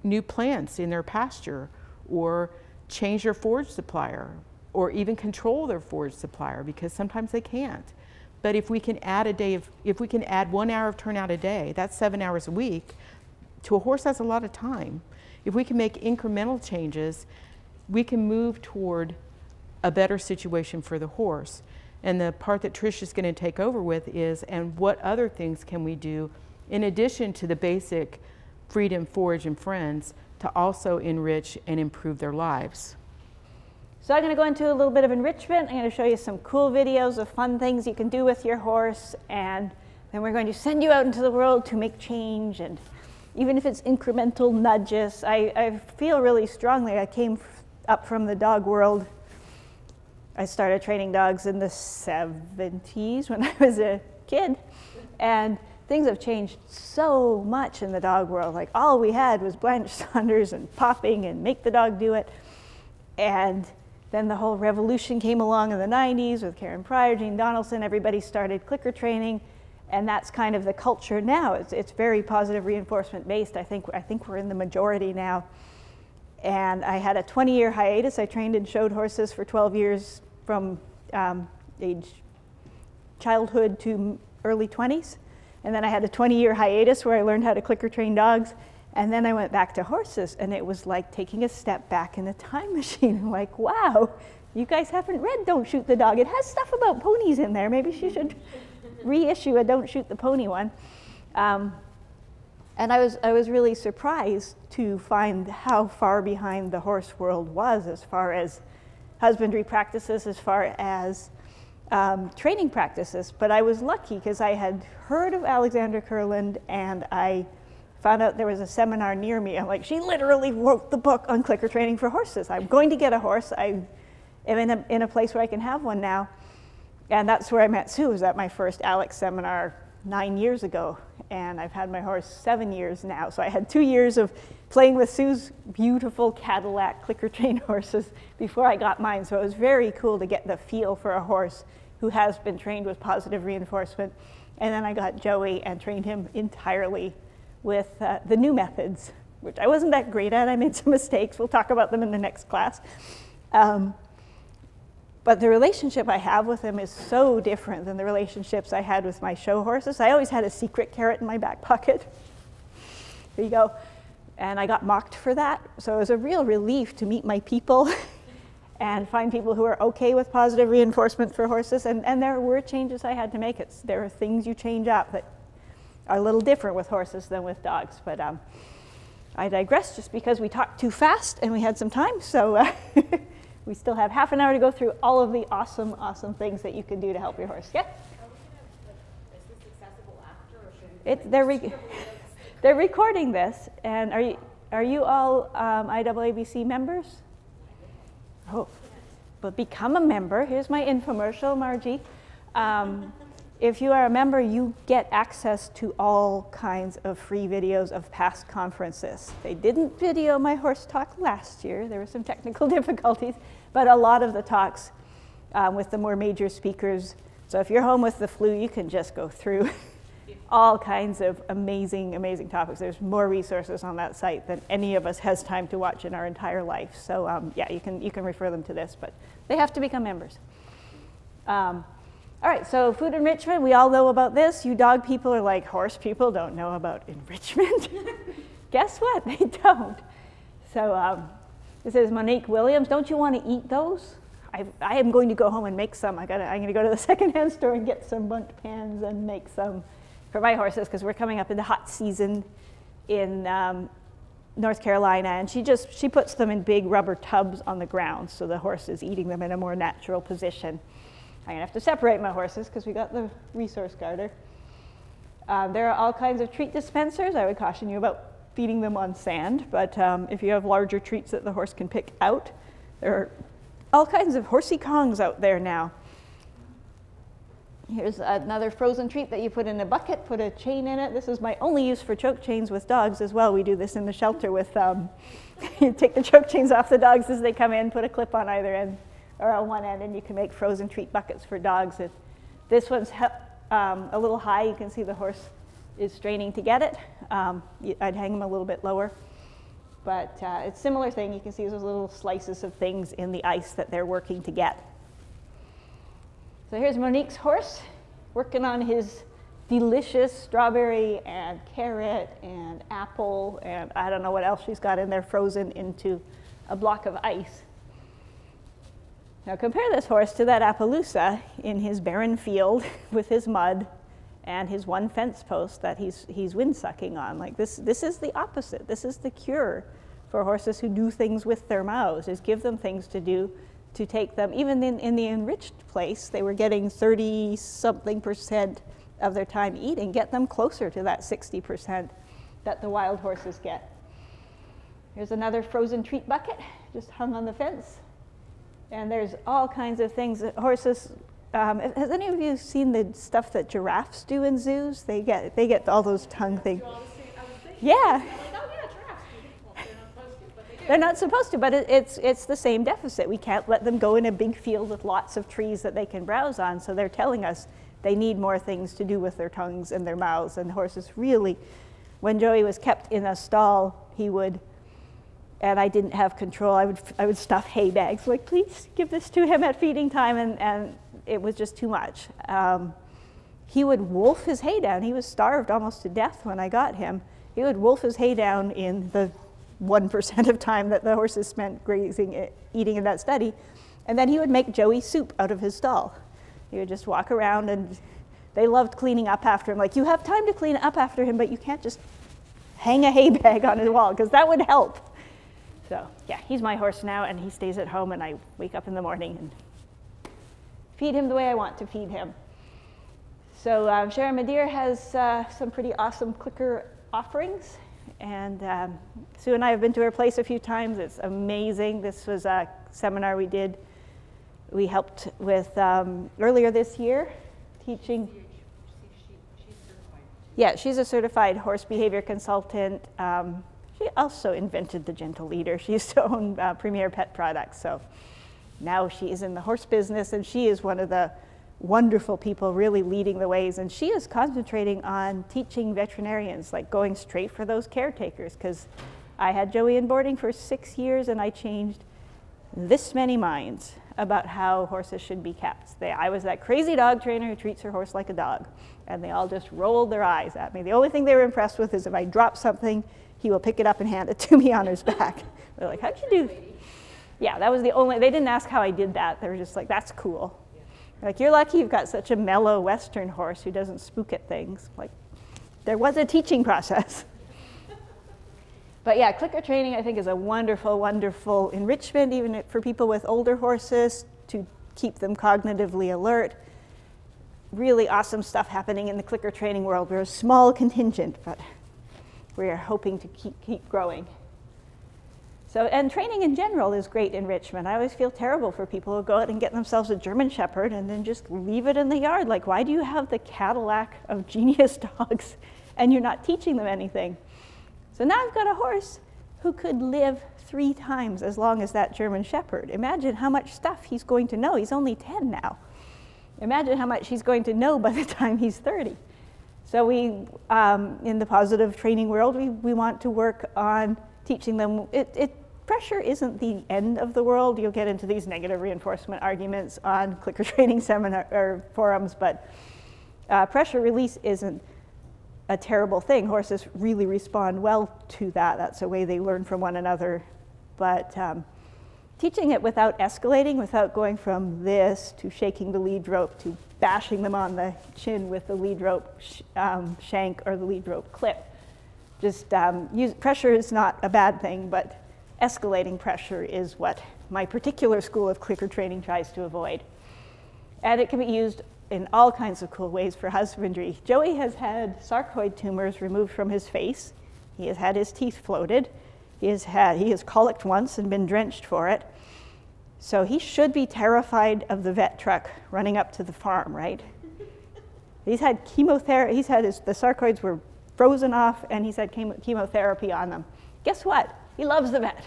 new plants in their pasture or change their forage supplier or even control their forage supplier, because sometimes they can't. But if we can add if we can add 1 hour of turnout a day, that's 7 hours a week. To a horse, that's a lot of time. If we can make incremental changes, we can move toward a better situation for the horse. And the part that Trish is going to take over with is, and what other things can we do in addition to the basic freedom, forage, and friends to also enrich and improve their lives. So I'm going to go into a little bit of enrichment. I'm going to show you some cool videos of fun things you can do with your horse, and then we're going to send you out into the world to make change, and even if it's incremental nudges. I feel really strongly. I came up from the dog world. I started training dogs in the 70s when I was a kid, and things have changed so much in the dog world. Like, all we had was Blanche Saunders and popping and make the dog do it. And then the whole revolution came along in the 90s with Karen Pryor, Gene Donaldson. Everybody started clicker training, and that's kind of the culture now. It's very positive reinforcement based. I think we're in the majority now. And I had a 20-year hiatus. I trained and showed horses for 12 years from age childhood to early 20s. And then I had a 20-year hiatus where I learned how to clicker train dogs. And then I went back to horses, and it was like taking a step back in a time machine. I'm like, wow, you guys haven't read Don't Shoot the Dog. It has stuff about ponies in there. Maybe she should reissue a Don't Shoot the Pony one. And I was really surprised to find how far behind the horse world was as far as husbandry practices, as far as training practices. But I was lucky because I had heard of Alexandra Kurland, and I found out there was a seminar near me. I'm like, she literally wrote the book on clicker training for horses. I'm going to get a horse. I am in a place where I can have one now. And that's where I met Sue. Was at my first Alex seminar 9 years ago. And I've had my horse 7 years now. So I had 2 years of playing with Sue's beautiful Cadillac clicker train horses before I got mine. So it was very cool to get the feel for a horse who has been trained with positive reinforcement. And then I got Joey and trained him entirely with the new methods, which I wasn't that great at. I made some mistakes. We'll talk about them in the next class. But the relationship I have with him is so different than the relationships I had with my show horses. I always had a secret carrot in my back pocket. There you go. And I got mocked for that. So it was a real relief to meet my people and find people who are okay with positive reinforcement for horses. And there were changes I had to make. There are things you change up that are a little different with horses than with dogs. But I digress just because we talked too fast and we had some time. So we still have half an hour to go through all of the awesome, awesome things that you can do to help your horse. Yeah? Is this accessible after, or should They're recording this. And are you all IAABC members? Oh, but become a member. Here's my infomercial, Margie. If you are a member, you get access to all kinds of free videos of past conferences. They didn't video my horse talk last year. There were some technical difficulties, but a lot of the talks with the more major speakers. So if you're home with the flu, you can just go through all kinds of amazing, amazing topics. There's more resources on that site than any of us has time to watch in our entire life. So yeah, you can refer them to this, but they have to become members. All right, so food enrichment, we all know about this. You dog people are like, horse people don't know about enrichment. Guess what? They don't. So this is Monique Williams. Don't you want to eat those? I am going to go home and make some. I'm going to go to the secondhand store and get some bundt pans and make some for my horses, because we're coming up in the hot season in North Carolina, and she puts them in big rubber tubs on the ground, so the horse is eating them in a more natural position. I'm gonna have to separate my horses because we got the resource garter. There are all kinds of treat dispensers. I would caution you about feeding them on sand, but if you have larger treats that the horse can pick out, there are all kinds of horsey Kongs out there now. Here's another frozen treat that you put in a bucket, put a chain in it. This is my only use for choke chains with dogs as well. We do this in the shelter with, you take the choke chains off the dogs as they come in, put a clip on either end or on one end, and you can make frozen treat buckets for dogs. This one's a little high. You can see the horse is straining to get it. I'd hang them a little bit lower. But it's a similar thing. You can see those little slices of things in the ice that they're working to get. So here's Monique's horse working on his delicious strawberry and carrot and apple, and I don't know what else she's got in there frozen into a block of ice. Now compare this horse to that Appaloosa in his barren field with his mud and his one fence post that he's wind-sucking on. Like this is the opposite. This is the cure for horses who do things with their mouths, is give them things to do to take them. Even in the enriched place, they were getting 30-something% of their time eating. Get them closer to that 60% that the wild horses get. Here's another frozen treat bucket, just hung on the fence. And there's all kinds of things that horses, has any of you seen the stuff that giraffes do in zoos? They get all those tongue things. Yeah. They're not supposed to, but it's the same deficit. We can't let them go in a big field with lots of trees that they can browse on, so they're telling us they need more things to do with their tongues and their mouths. And horses really, when Joey was kept in a stall, he would, and I didn't have control, I would stuff hay bags, like, please give this to him at feeding time, and it was just too much. He would wolf his hay down. He was starved almost to death when I got him. He would wolf his hay down in the 1% of time that the horses spent grazing, eating in that study, and then he would make Joey soup out of his stall. He would just walk around, and they loved cleaning up after him. Like, you have time to clean up after him, but you can't just hang a hay bag on his wall, because that would help. So yeah, he's my horse now, and he stays at home, and I wake up in the morning and feed him the way I want to feed him. So Sharon Madeir has some pretty awesome clicker offerings. And Sue and I have been to her place a few times. It's amazing. This was a seminar we did. We helped with earlier this year, teaching. She's certified. Yeah, she's a certified horse behavior consultant. She also invented the Gentle Leader. She used to own Premier Pet Products. So now she is in the horse business, and she is one of the wonderful people really leading the ways, and she is concentrating on teaching veterinarians, like going straight for those caretakers, because I had Joey in boarding for 6 years, and I changed this many minds about how horses should be kept. I was that crazy dog trainer who treats her horse like a dog, and they all just rolled their eyes at me. The only thing they were impressed with is if I drop something, he will pick it up and hand it to me on his back. They're like, how'd you do? Yeah, that was the only, they didn't ask how I did that. They were just like, that's cool. Like, you're lucky you've got such a mellow Western horse who doesn't spook at things. Like, there was a teaching process. But yeah, clicker training I think is a wonderful, wonderful enrichment, even for people with older horses, to keep them cognitively alert. Really awesome stuff happening in the clicker training world. We're a small contingent, but we are hoping to keep growing. So, and training in general is great enrichment. I always feel terrible for people who go out and get themselves a German Shepherd and then just leave it in the yard. Like, why do you have the Cadillac of genius dogs and you're not teaching them anything? So now I've got a horse who could live 3 times as long as that German Shepherd. Imagine how much stuff he's going to know. He's only 10 now. Imagine how much he's going to know by the time he's 30. So we, in the positive training world, we want to work on teaching them. Pressure isn't the end of the world. You'll get into these negative reinforcement arguments on clicker training seminar or forums, but pressure release isn't a terrible thing. Horses really respond well to that. That's a way they learn from one another. But teaching it without escalating, without going from this to shaking the lead rope to bashing them on the chin with the lead rope shank or the lead rope clip. Just pressure is not a bad thing, but escalating pressure is what my particular school of clicker training tries to avoid. And it can be used in all kinds of cool ways for husbandry. Joey has had sarcoid tumors removed from his face. He has had his teeth floated. He has colicked once and been drenched for it. So he should be terrified of the vet truck running up to the farm, right? He's had chemotherapy. The sarcoids were frozen off, and he's had chemotherapy on them. Guess what? He loves the vet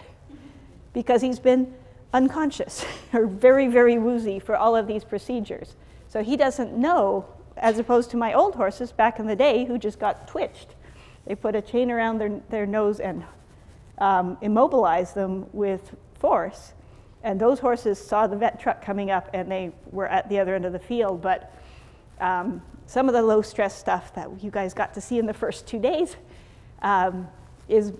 because he's been unconscious or very, very woozy for all of these procedures. So he doesn't know, as opposed to my old horses back in the day who just got twitched. They put a chain around their nose and immobilized them with force. And those horses saw the vet truck coming up and they were at the other end of the field. But some of the low stress stuff that you guys got to see in the first 2 days is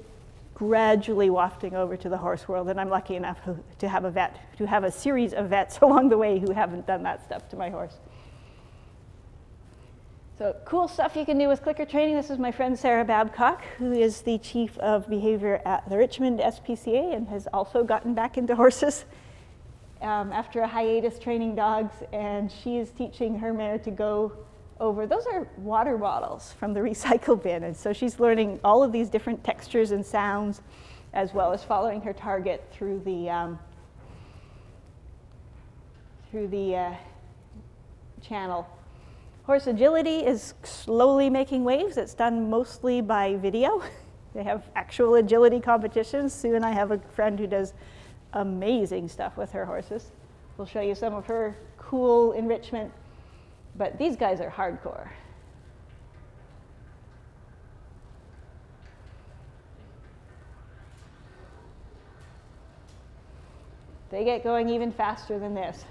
gradually wafting over to the horse world, and I'm lucky enough to have a series of vets along the way who haven't done that stuff to my horse. So cool stuff you can do with clicker training. This is my friend Sarah Babcock, who is the chief of behavior at the Richmond SPCA and has also gotten back into horses after a hiatus training dogs, and she is teaching her mare to go over, those are water bottles from the recycle bin, and so she's learning all of these different textures and sounds, as well as following her target through the channel. Horse agility is slowly making waves. It's done mostly by video. They have actual agility competitions. Sue and I have a friend who does amazing stuff with her horses. We'll show you some of her cool enrichment. But these guys are hardcore. They get going even faster than this.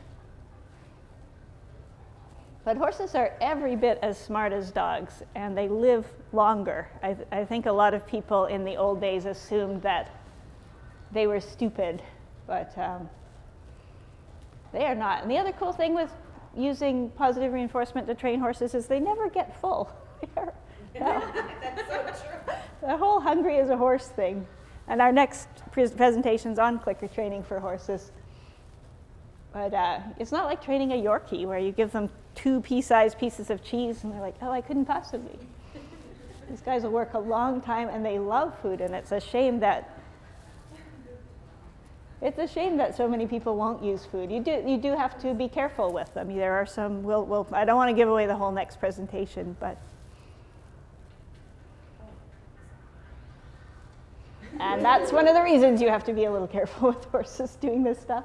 But horses are every bit as smart as dogs, and they live longer. I think a lot of people in the old days assumed that they were stupid, but they are not. And the other cool thing with using positive reinforcement to train horses is they never get full. That's so true. The whole hungry as a horse thing. And our next presentation's on clicker training for horses. But it's not like training a Yorkie where you give them 2 pea-sized pieces of cheese and they're like, oh, I couldn't possibly. These guys will work a long time and they love food, and it's a shame that so many people won't use food. You do have to be careful with them. There are some, I don't want to give away the whole next presentation, but. And that's one of the reasons you have to be a little careful with horses doing this stuff.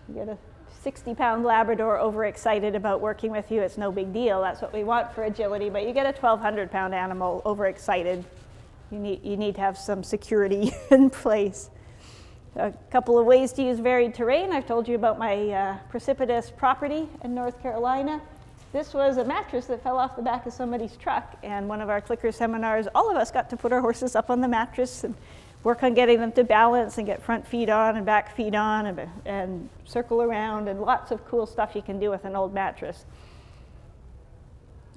You get a 60-pound Labrador overexcited about working with you, it's no big deal. That's what we want for agility, but you get a 1,200-pound animal overexcited. You need to have some security in place. A couple of ways to use varied terrain. I've told you about my precipitous property in North Carolina. This was a mattress that fell off the back of somebody's truck, and one of our clicker seminars, all of us got to put our horses up on the mattress and work on getting them to balance and get front feet on and back feet on and circle around, and lots of cool stuff you can do with an old mattress.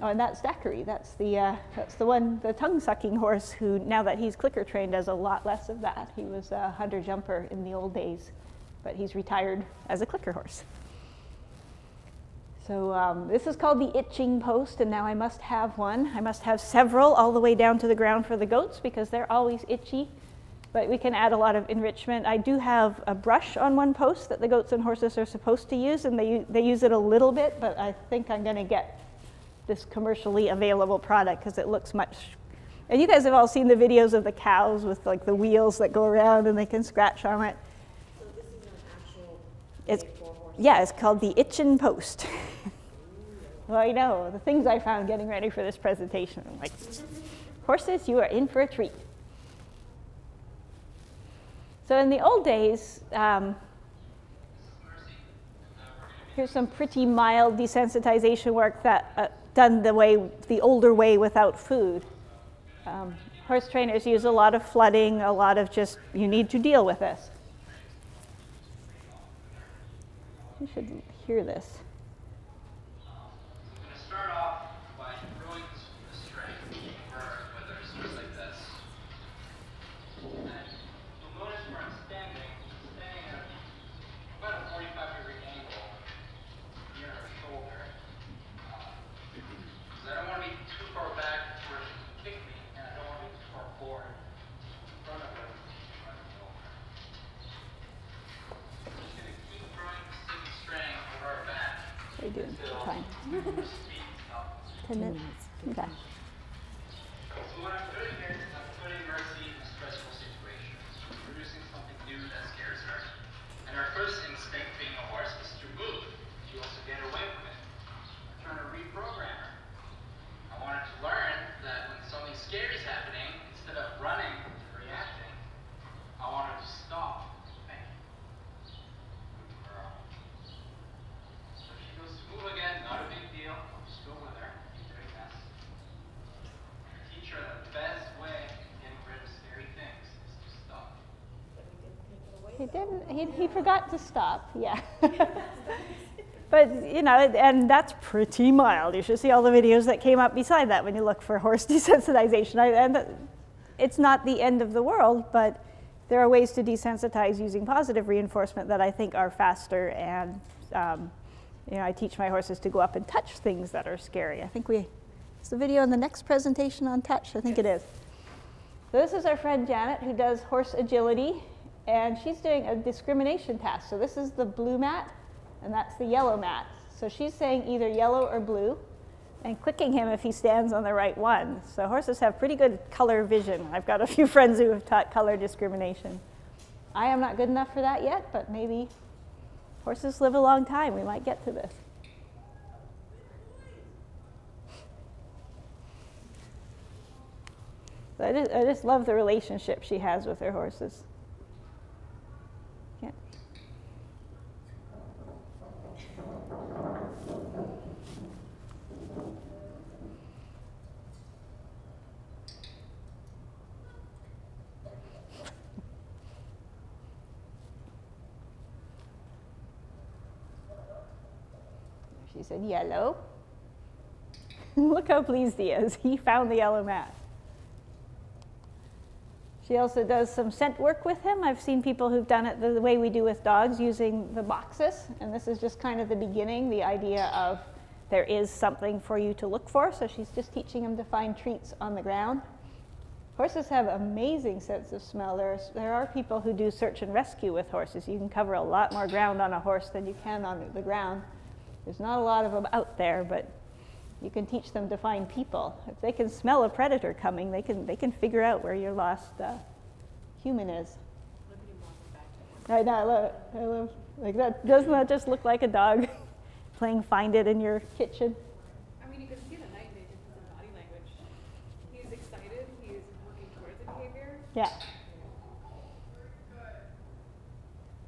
Oh, and that's Zachary. That's the one, the tongue-sucking horse who, now that he's clicker trained, does a lot less of that. He was a hunter-jumper in the old days, but he's retired as a clicker horse. So this is called the itching post, and now I must have one. I must have several all the way down to the ground for the goats because they're always itchy, but we can add a lot of enrichment. I do have a brush on one post that the goats and horses are supposed to use, and they use it a little bit, but I think I'm going to get this commercially available product because it looks much, and you guys have all seen the videos of the cows with like the wheels that go around and they can scratch on it. So this is an actual It's, made for horses? yeah, it's called the itching post. Well, I know, the things I found getting ready for this presentation. I'm like, horses, you are in for a treat. So in the old days, here's some pretty mild desensitization work that done the older way without food. Horse trainers use a lot of flooding, a lot of just, you need to deal with this. You should hear this. I'm going to start off by throwing the string where there's just like this. And you'll notice where I'm standing at about a 45-degree angle near her shoulder. Because I don't want to be too far back where she can kick me, and I don't want to be too far forward in front of her. I'm just going to keep throwing the sticky string over her back. What are you doing? Fine. 10 minutes. Okay. So what I'm doing here is I'm putting Mercy in a stressful situation. She's producing something new that scares her. And her first instinct, being a horse, is to move. She wants to get away from it. I'm trying to reprogram her. I want her to learn that when something scary is happening, instead of running and reacting, I want her to stop and think. Good girl. So if she goes to move again, not a big deal. I'll just go with her. Keep doing this. Teach her the best way of getting rid of scary things is to stop. He didn't, he forgot to stop, yeah. But, you know, and that's pretty mild. You should see all the videos that came up beside that when you look for horse desensitization. And it's not the end of the world, but there are ways to desensitize using positive reinforcement that I think are faster. And, you know, I teach my horses to go up and touch things that are scary. I think is the video in the next presentation on touch? I think it is. So this is our friend Janet who does horse agility, and she's doing a discrimination task. So this is the blue mat, and that's the yellow mat. So she's saying either yellow or blue, and clicking him if he stands on the right one. So horses have pretty good color vision. I've got a few friends who have taught color discrimination. I am not good enough for that yet, but maybe horses live a long time. We might get to this. So I just love the relationship she has with her horses. Yeah. She said yellow. Look how pleased he is. He found the yellow mat. She also does some scent work with him. I've seen people who've done it the way we do with dogs using the boxes. And this is just kind of the beginning, the idea of there is something for you to look for. So she's just teaching him to find treats on the ground. Horses have amazing sense of smell. There are people who do search and rescue with horses. You can cover a lot more ground on a horse than you can on the ground. There's not a lot of them out there, but you can teach them to find people. If they can smell a predator coming, they can figure out where your lost human is. I know, I love, like that. Doesn't that just look like a dog playing find it in your kitchen? I mean, you can see the night vision in his body language. He's excited. He's working towards the behavior. Yeah.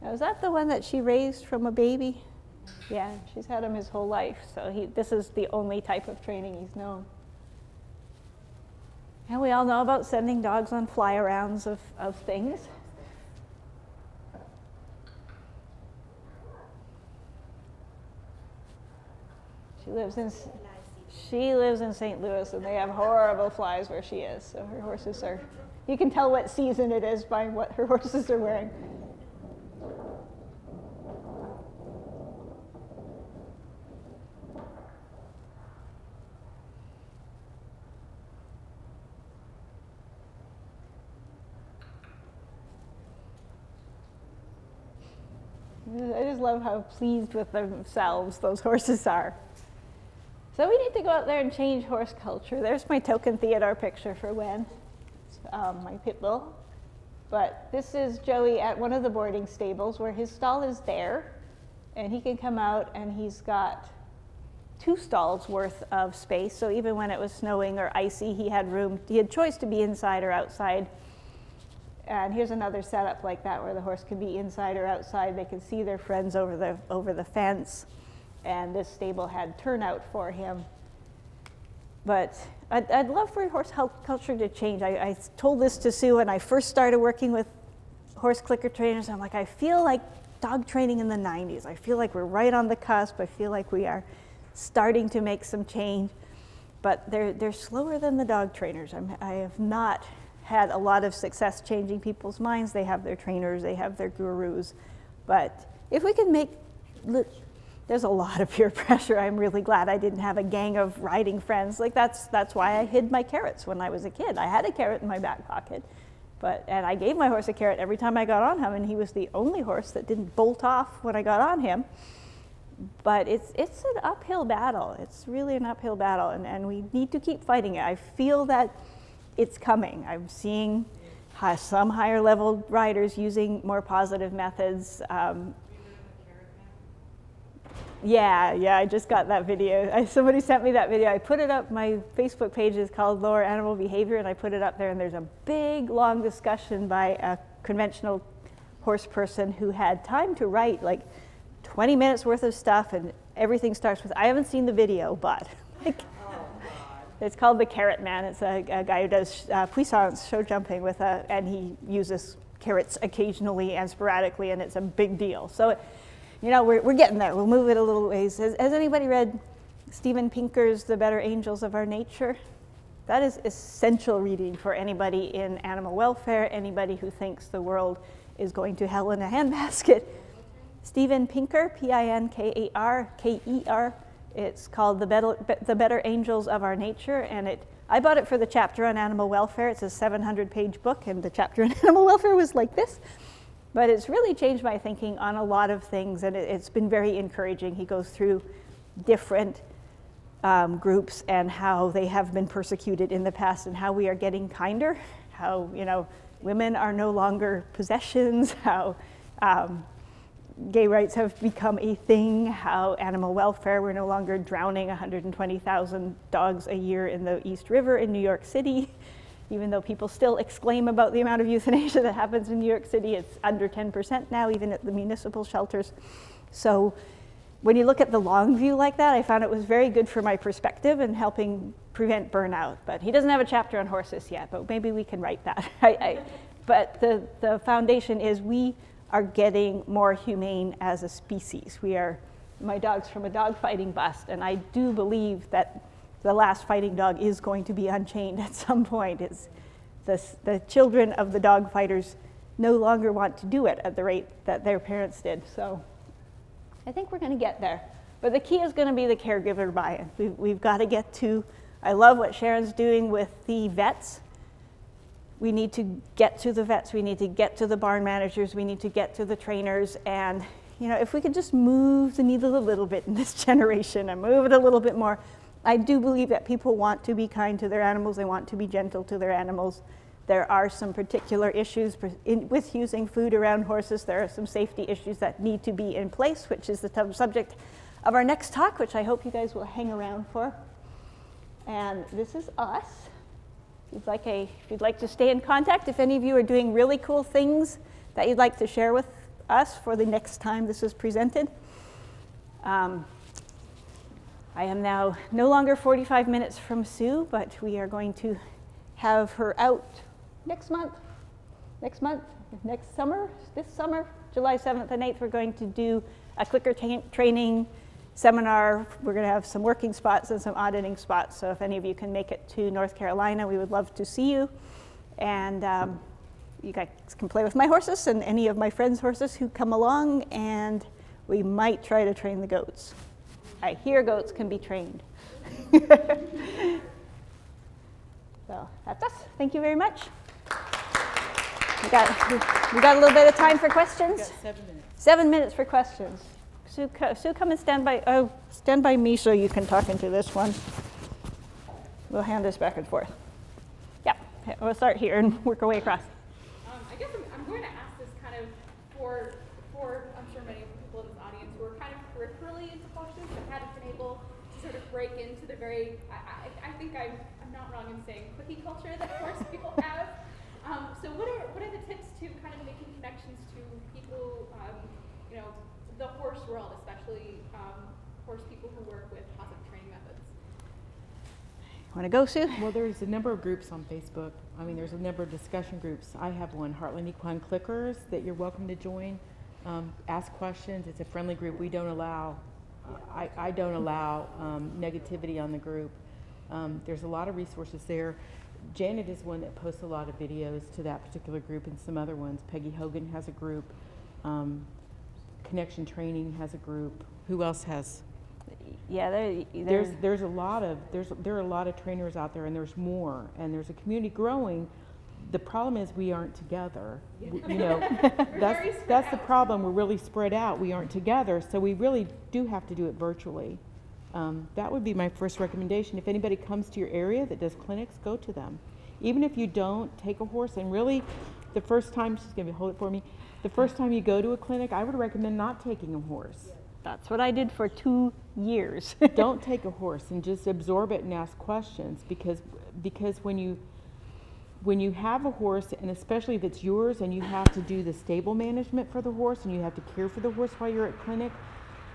Now, is that the one that she raised from a baby? Yeah, she's had him his whole life, so this is the only type of training he's known. And we all know about sending dogs on fly-arounds of things. She lives in St. Louis, and they have horrible flies where she is. So her horses are, you can tell what season it is by what her horses are wearing. I just love how pleased with themselves those horses are. So we need to go out there and change horse culture. There's my token Theodore picture for Wen, my pit bull. But this is Joey at one of the boarding stables where his stall is there, and he can come out and he's got 2 stalls worth of space. So even when it was snowing or icy, he had room. He had choice to be inside or outside. And here's another setup like that where the horse can be inside or outside. They can see their friends over the fence. And this stable had turnout for him. But I'd love for horse culture to change. I told this to Sue when I first started working with horse clicker trainers. I'm like, I feel like dog training in the 90s. I feel like we're right on the cusp. I feel like we are starting to make some change. But they're slower than the dog trainers. I have not had a lot of success changing people's minds. They have their trainers, they have their gurus. But if we can make, there's a lot of peer pressure. I'm really glad I didn't have a gang of riding friends. Like that's why I hid my carrots when I was a kid. I had a carrot in my back pocket, and I gave my horse a carrot every time I got on him, and he was the only horse that didn't bolt off when I got on him. But it's an uphill battle. It's really an uphill battle, and we need to keep fighting it. I feel that it's coming. I'm seeing some higher level riders using more positive methods. Yeah, I just got that video. Somebody sent me that video. I put it up, my Facebook page is called Lower Animal Behavior, and I put it up there, and there's a big, long discussion by a conventional horse person who had time to write like 20 minutes worth of stuff, and everything starts with, I haven't seen the video, but like, it's called The Carrot Man. It's a guy who does puissance, show jumping, and he uses carrots occasionally and sporadically, and it's a big deal. So, we're getting there. We'll move it a little ways. Has anybody read Steven Pinker's The Better Angels of Our Nature? That is essential reading for anybody in animal welfare, anybody who thinks the world is going to hell in a handbasket. Steven Pinker, Pinker, K-E-R. It's called The Better Angels of Our Nature, and I bought it for the chapter on animal welfare. It's a 700-page book, and the chapter on animal welfare was like this. But it's really changed my thinking on a lot of things, and it's been very encouraging. He goes through different groups and how they have been persecuted in the past and how we are getting kinder, how women are no longer possessions, how gay rights have become a thing, how animal welfare, we're no longer drowning 120,000 dogs a year in the East River in New York City. Even though people still exclaim about the amount of euthanasia that happens in New York City, it's under 10% now, even at the municipal shelters. So when you look at the long view like that, I found it was very good for my perspective and helping prevent burnout. But he doesn't have a chapter on horses yet, but maybe we can write that. But the foundation is we are getting more humane as a species. My dog's from a dog fighting bust, and I do believe that the last fighting dog is going to be unchained at some point. The children of the dog fighters no longer want to do it at the rate that their parents did. So I think we're going to get there. But the key is going to be the caregiver buy-in. We've got to get to, I love what Sharon's doing with the vets. We need to get to the vets. We need to get to the barn managers. We need to get to the trainers. And if we could just move the needle a little bit in this generation and move it a little bit more, I do believe that people want to be kind to their animals. They want to be gentle to their animals. There are some particular issues with using food around horses. There are some safety issues that need to be in place, which is the subject of our next talk, which I hope you guys will hang around for. And this is us. If you'd like to stay in contact, if any of you are doing really cool things that you'd like to share with us for the next time this is presented. I am now no longer 45 minutes from Sue, but we are going to have her out this summer, July 7th and 8th, we're going to do a clicker training seminar. We're going to have some working spots and some auditing spots. So if any of you can make it to North Carolina, we would love to see you. And you guys can play with my horses and any of my friends' horses who come along, and we might try to train the goats. I hear goats can be trained. So that's us. Thank you very much. We got a little bit of time for questions. We got 7 minutes. 7 minutes for questions. Sue, come and stand by. Oh, stand by me so you can talk into this one. We'll hand this back and forth. Yeah, we'll start here and work our way across. I guess I'm going to ask this kind of for I'm sure many people in this audience who are kind of peripherally into horses but haven't been able to sort of break into the very, I think I'm not wrong in saying cookie culture that horse people have. So what are the tips to kind of making connections to people, you know, the horse world, especially horse people who work with positive training methods? Want to go, Sue? Well, there's a number of groups on Facebook. I mean, there's a number of discussion groups. I have one, Heartland Equine Clickers, that you're welcome to join. Ask questions. It's a friendly group. We don't allow, I don't allow negativity on the group. There's a lot of resources there. Janet is one that posts a lot of videos to that particular group and some other ones. Peggy Hogan has a group. Connection Training has a group. Who else has? Yeah, there are a lot of trainers out there, and there's more, and there's a community growing. The problem is we aren't together. You know, that's the problem. We're really spread out. We aren't together, so we really do have to do it virtually. That would be my first recommendation. If anybody comes to your area that does clinics, go to them. Even if you don't take a horse, and really, the first time, she's going to hold it for me, the first time you go to a clinic, I would recommend not taking a horse. That's what I did for 2 years. Don't take a horse and just absorb it and ask questions, because when you have a horse, and especially if it's yours and you have to do the stable management for the horse and you have to care for the horse while you're at clinic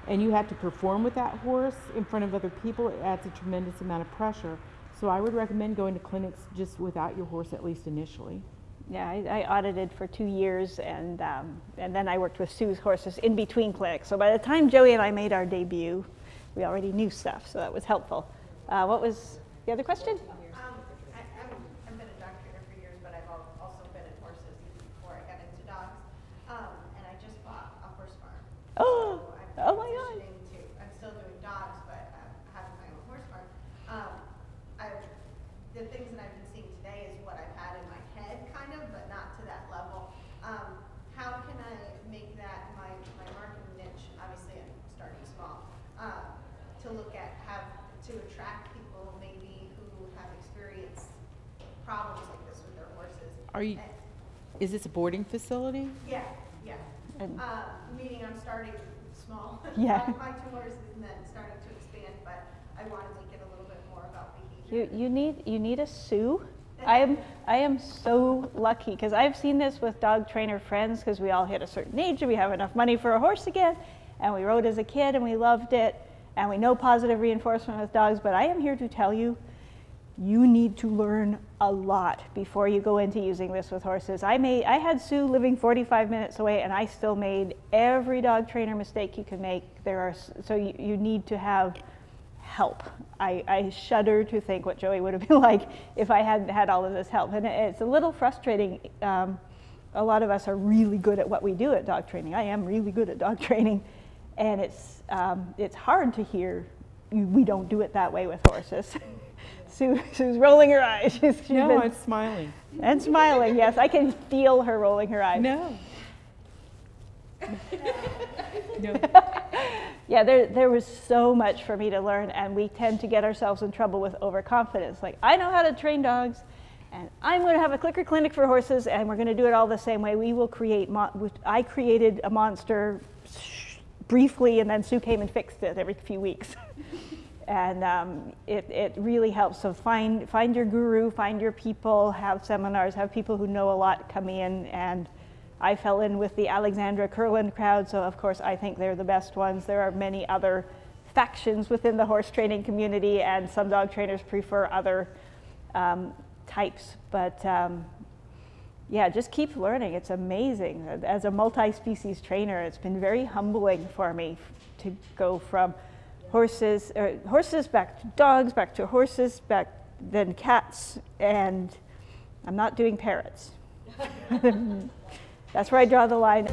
and you have to perform with that horse in front of other people, it adds a tremendous amount of pressure. So I would recommend going to clinics just without your horse, at least initially. Yeah, I audited for 2 years, and then I worked with Sue's horses in between clinics. So by the time Joey and I made our debut, we already knew stuff, so that was helpful. What was the other question? I've been a dog trainer for years, but I've also been in horses before I got into dogs. And I just bought a horse farm. Oh, So oh my God. I'm still doing dogs, but having my own horse farm. The things that I've been seeing today is what I've had in my head, kind of, but not to that level. How can I make that my marketing niche? Obviously, I'm starting small. To look at to attract people maybe who have experienced problems like this with their horses. Is this a boarding facility? Yeah. Meaning I'm starting small. Yeah. My 2 horses and then starting to expand, but I want to make it a little bit more about behavior. You need a Sue. I am so lucky, because I've seen this with dog trainer friends, because we all hit a certain age and we have enough money for a horse again, and we rode as a kid and we loved it, and we know positive reinforcement with dogs. But I am here to tell you, you need to learn a lot before you go into using this with horses. I had Sue living 45 minutes away, and I still made every dog trainer mistake you can make. So you need to have help. I shudder to think what Joey would have been like if I hadn't had all of this help. And it's a little frustrating. A lot of us are really good at what we do at dog training. I am really good at dog training. And it's hard to hear, we don't do it that way with horses. Sue's rolling her eyes. No, I'm smiling. And smiling, yes. I can feel her rolling her eyes. No. No. Yeah, there was so much for me to learn, and we tend to get ourselves in trouble with overconfidence. Like, I know how to train dogs, and I'm going to have a clicker clinic for horses, and we're going to do it all the same way. We will create, I created a monster briefly, and then Sue came and fixed it every few weeks. And it really helps. So find your guru, find your people, have seminars, have people who know a lot come in. And I fell in with the Alexandra Kurland crowd, so of course I think they're the best ones. There are many other factions within the horse training community, and some dog trainers prefer other types. But yeah, just keep learning. It's amazing. As a multi-species trainer, it's been very humbling for me to go from, horses, horses back to dogs, back to horses, back then cats, and I'm not doing parrots. That's where I draw the line.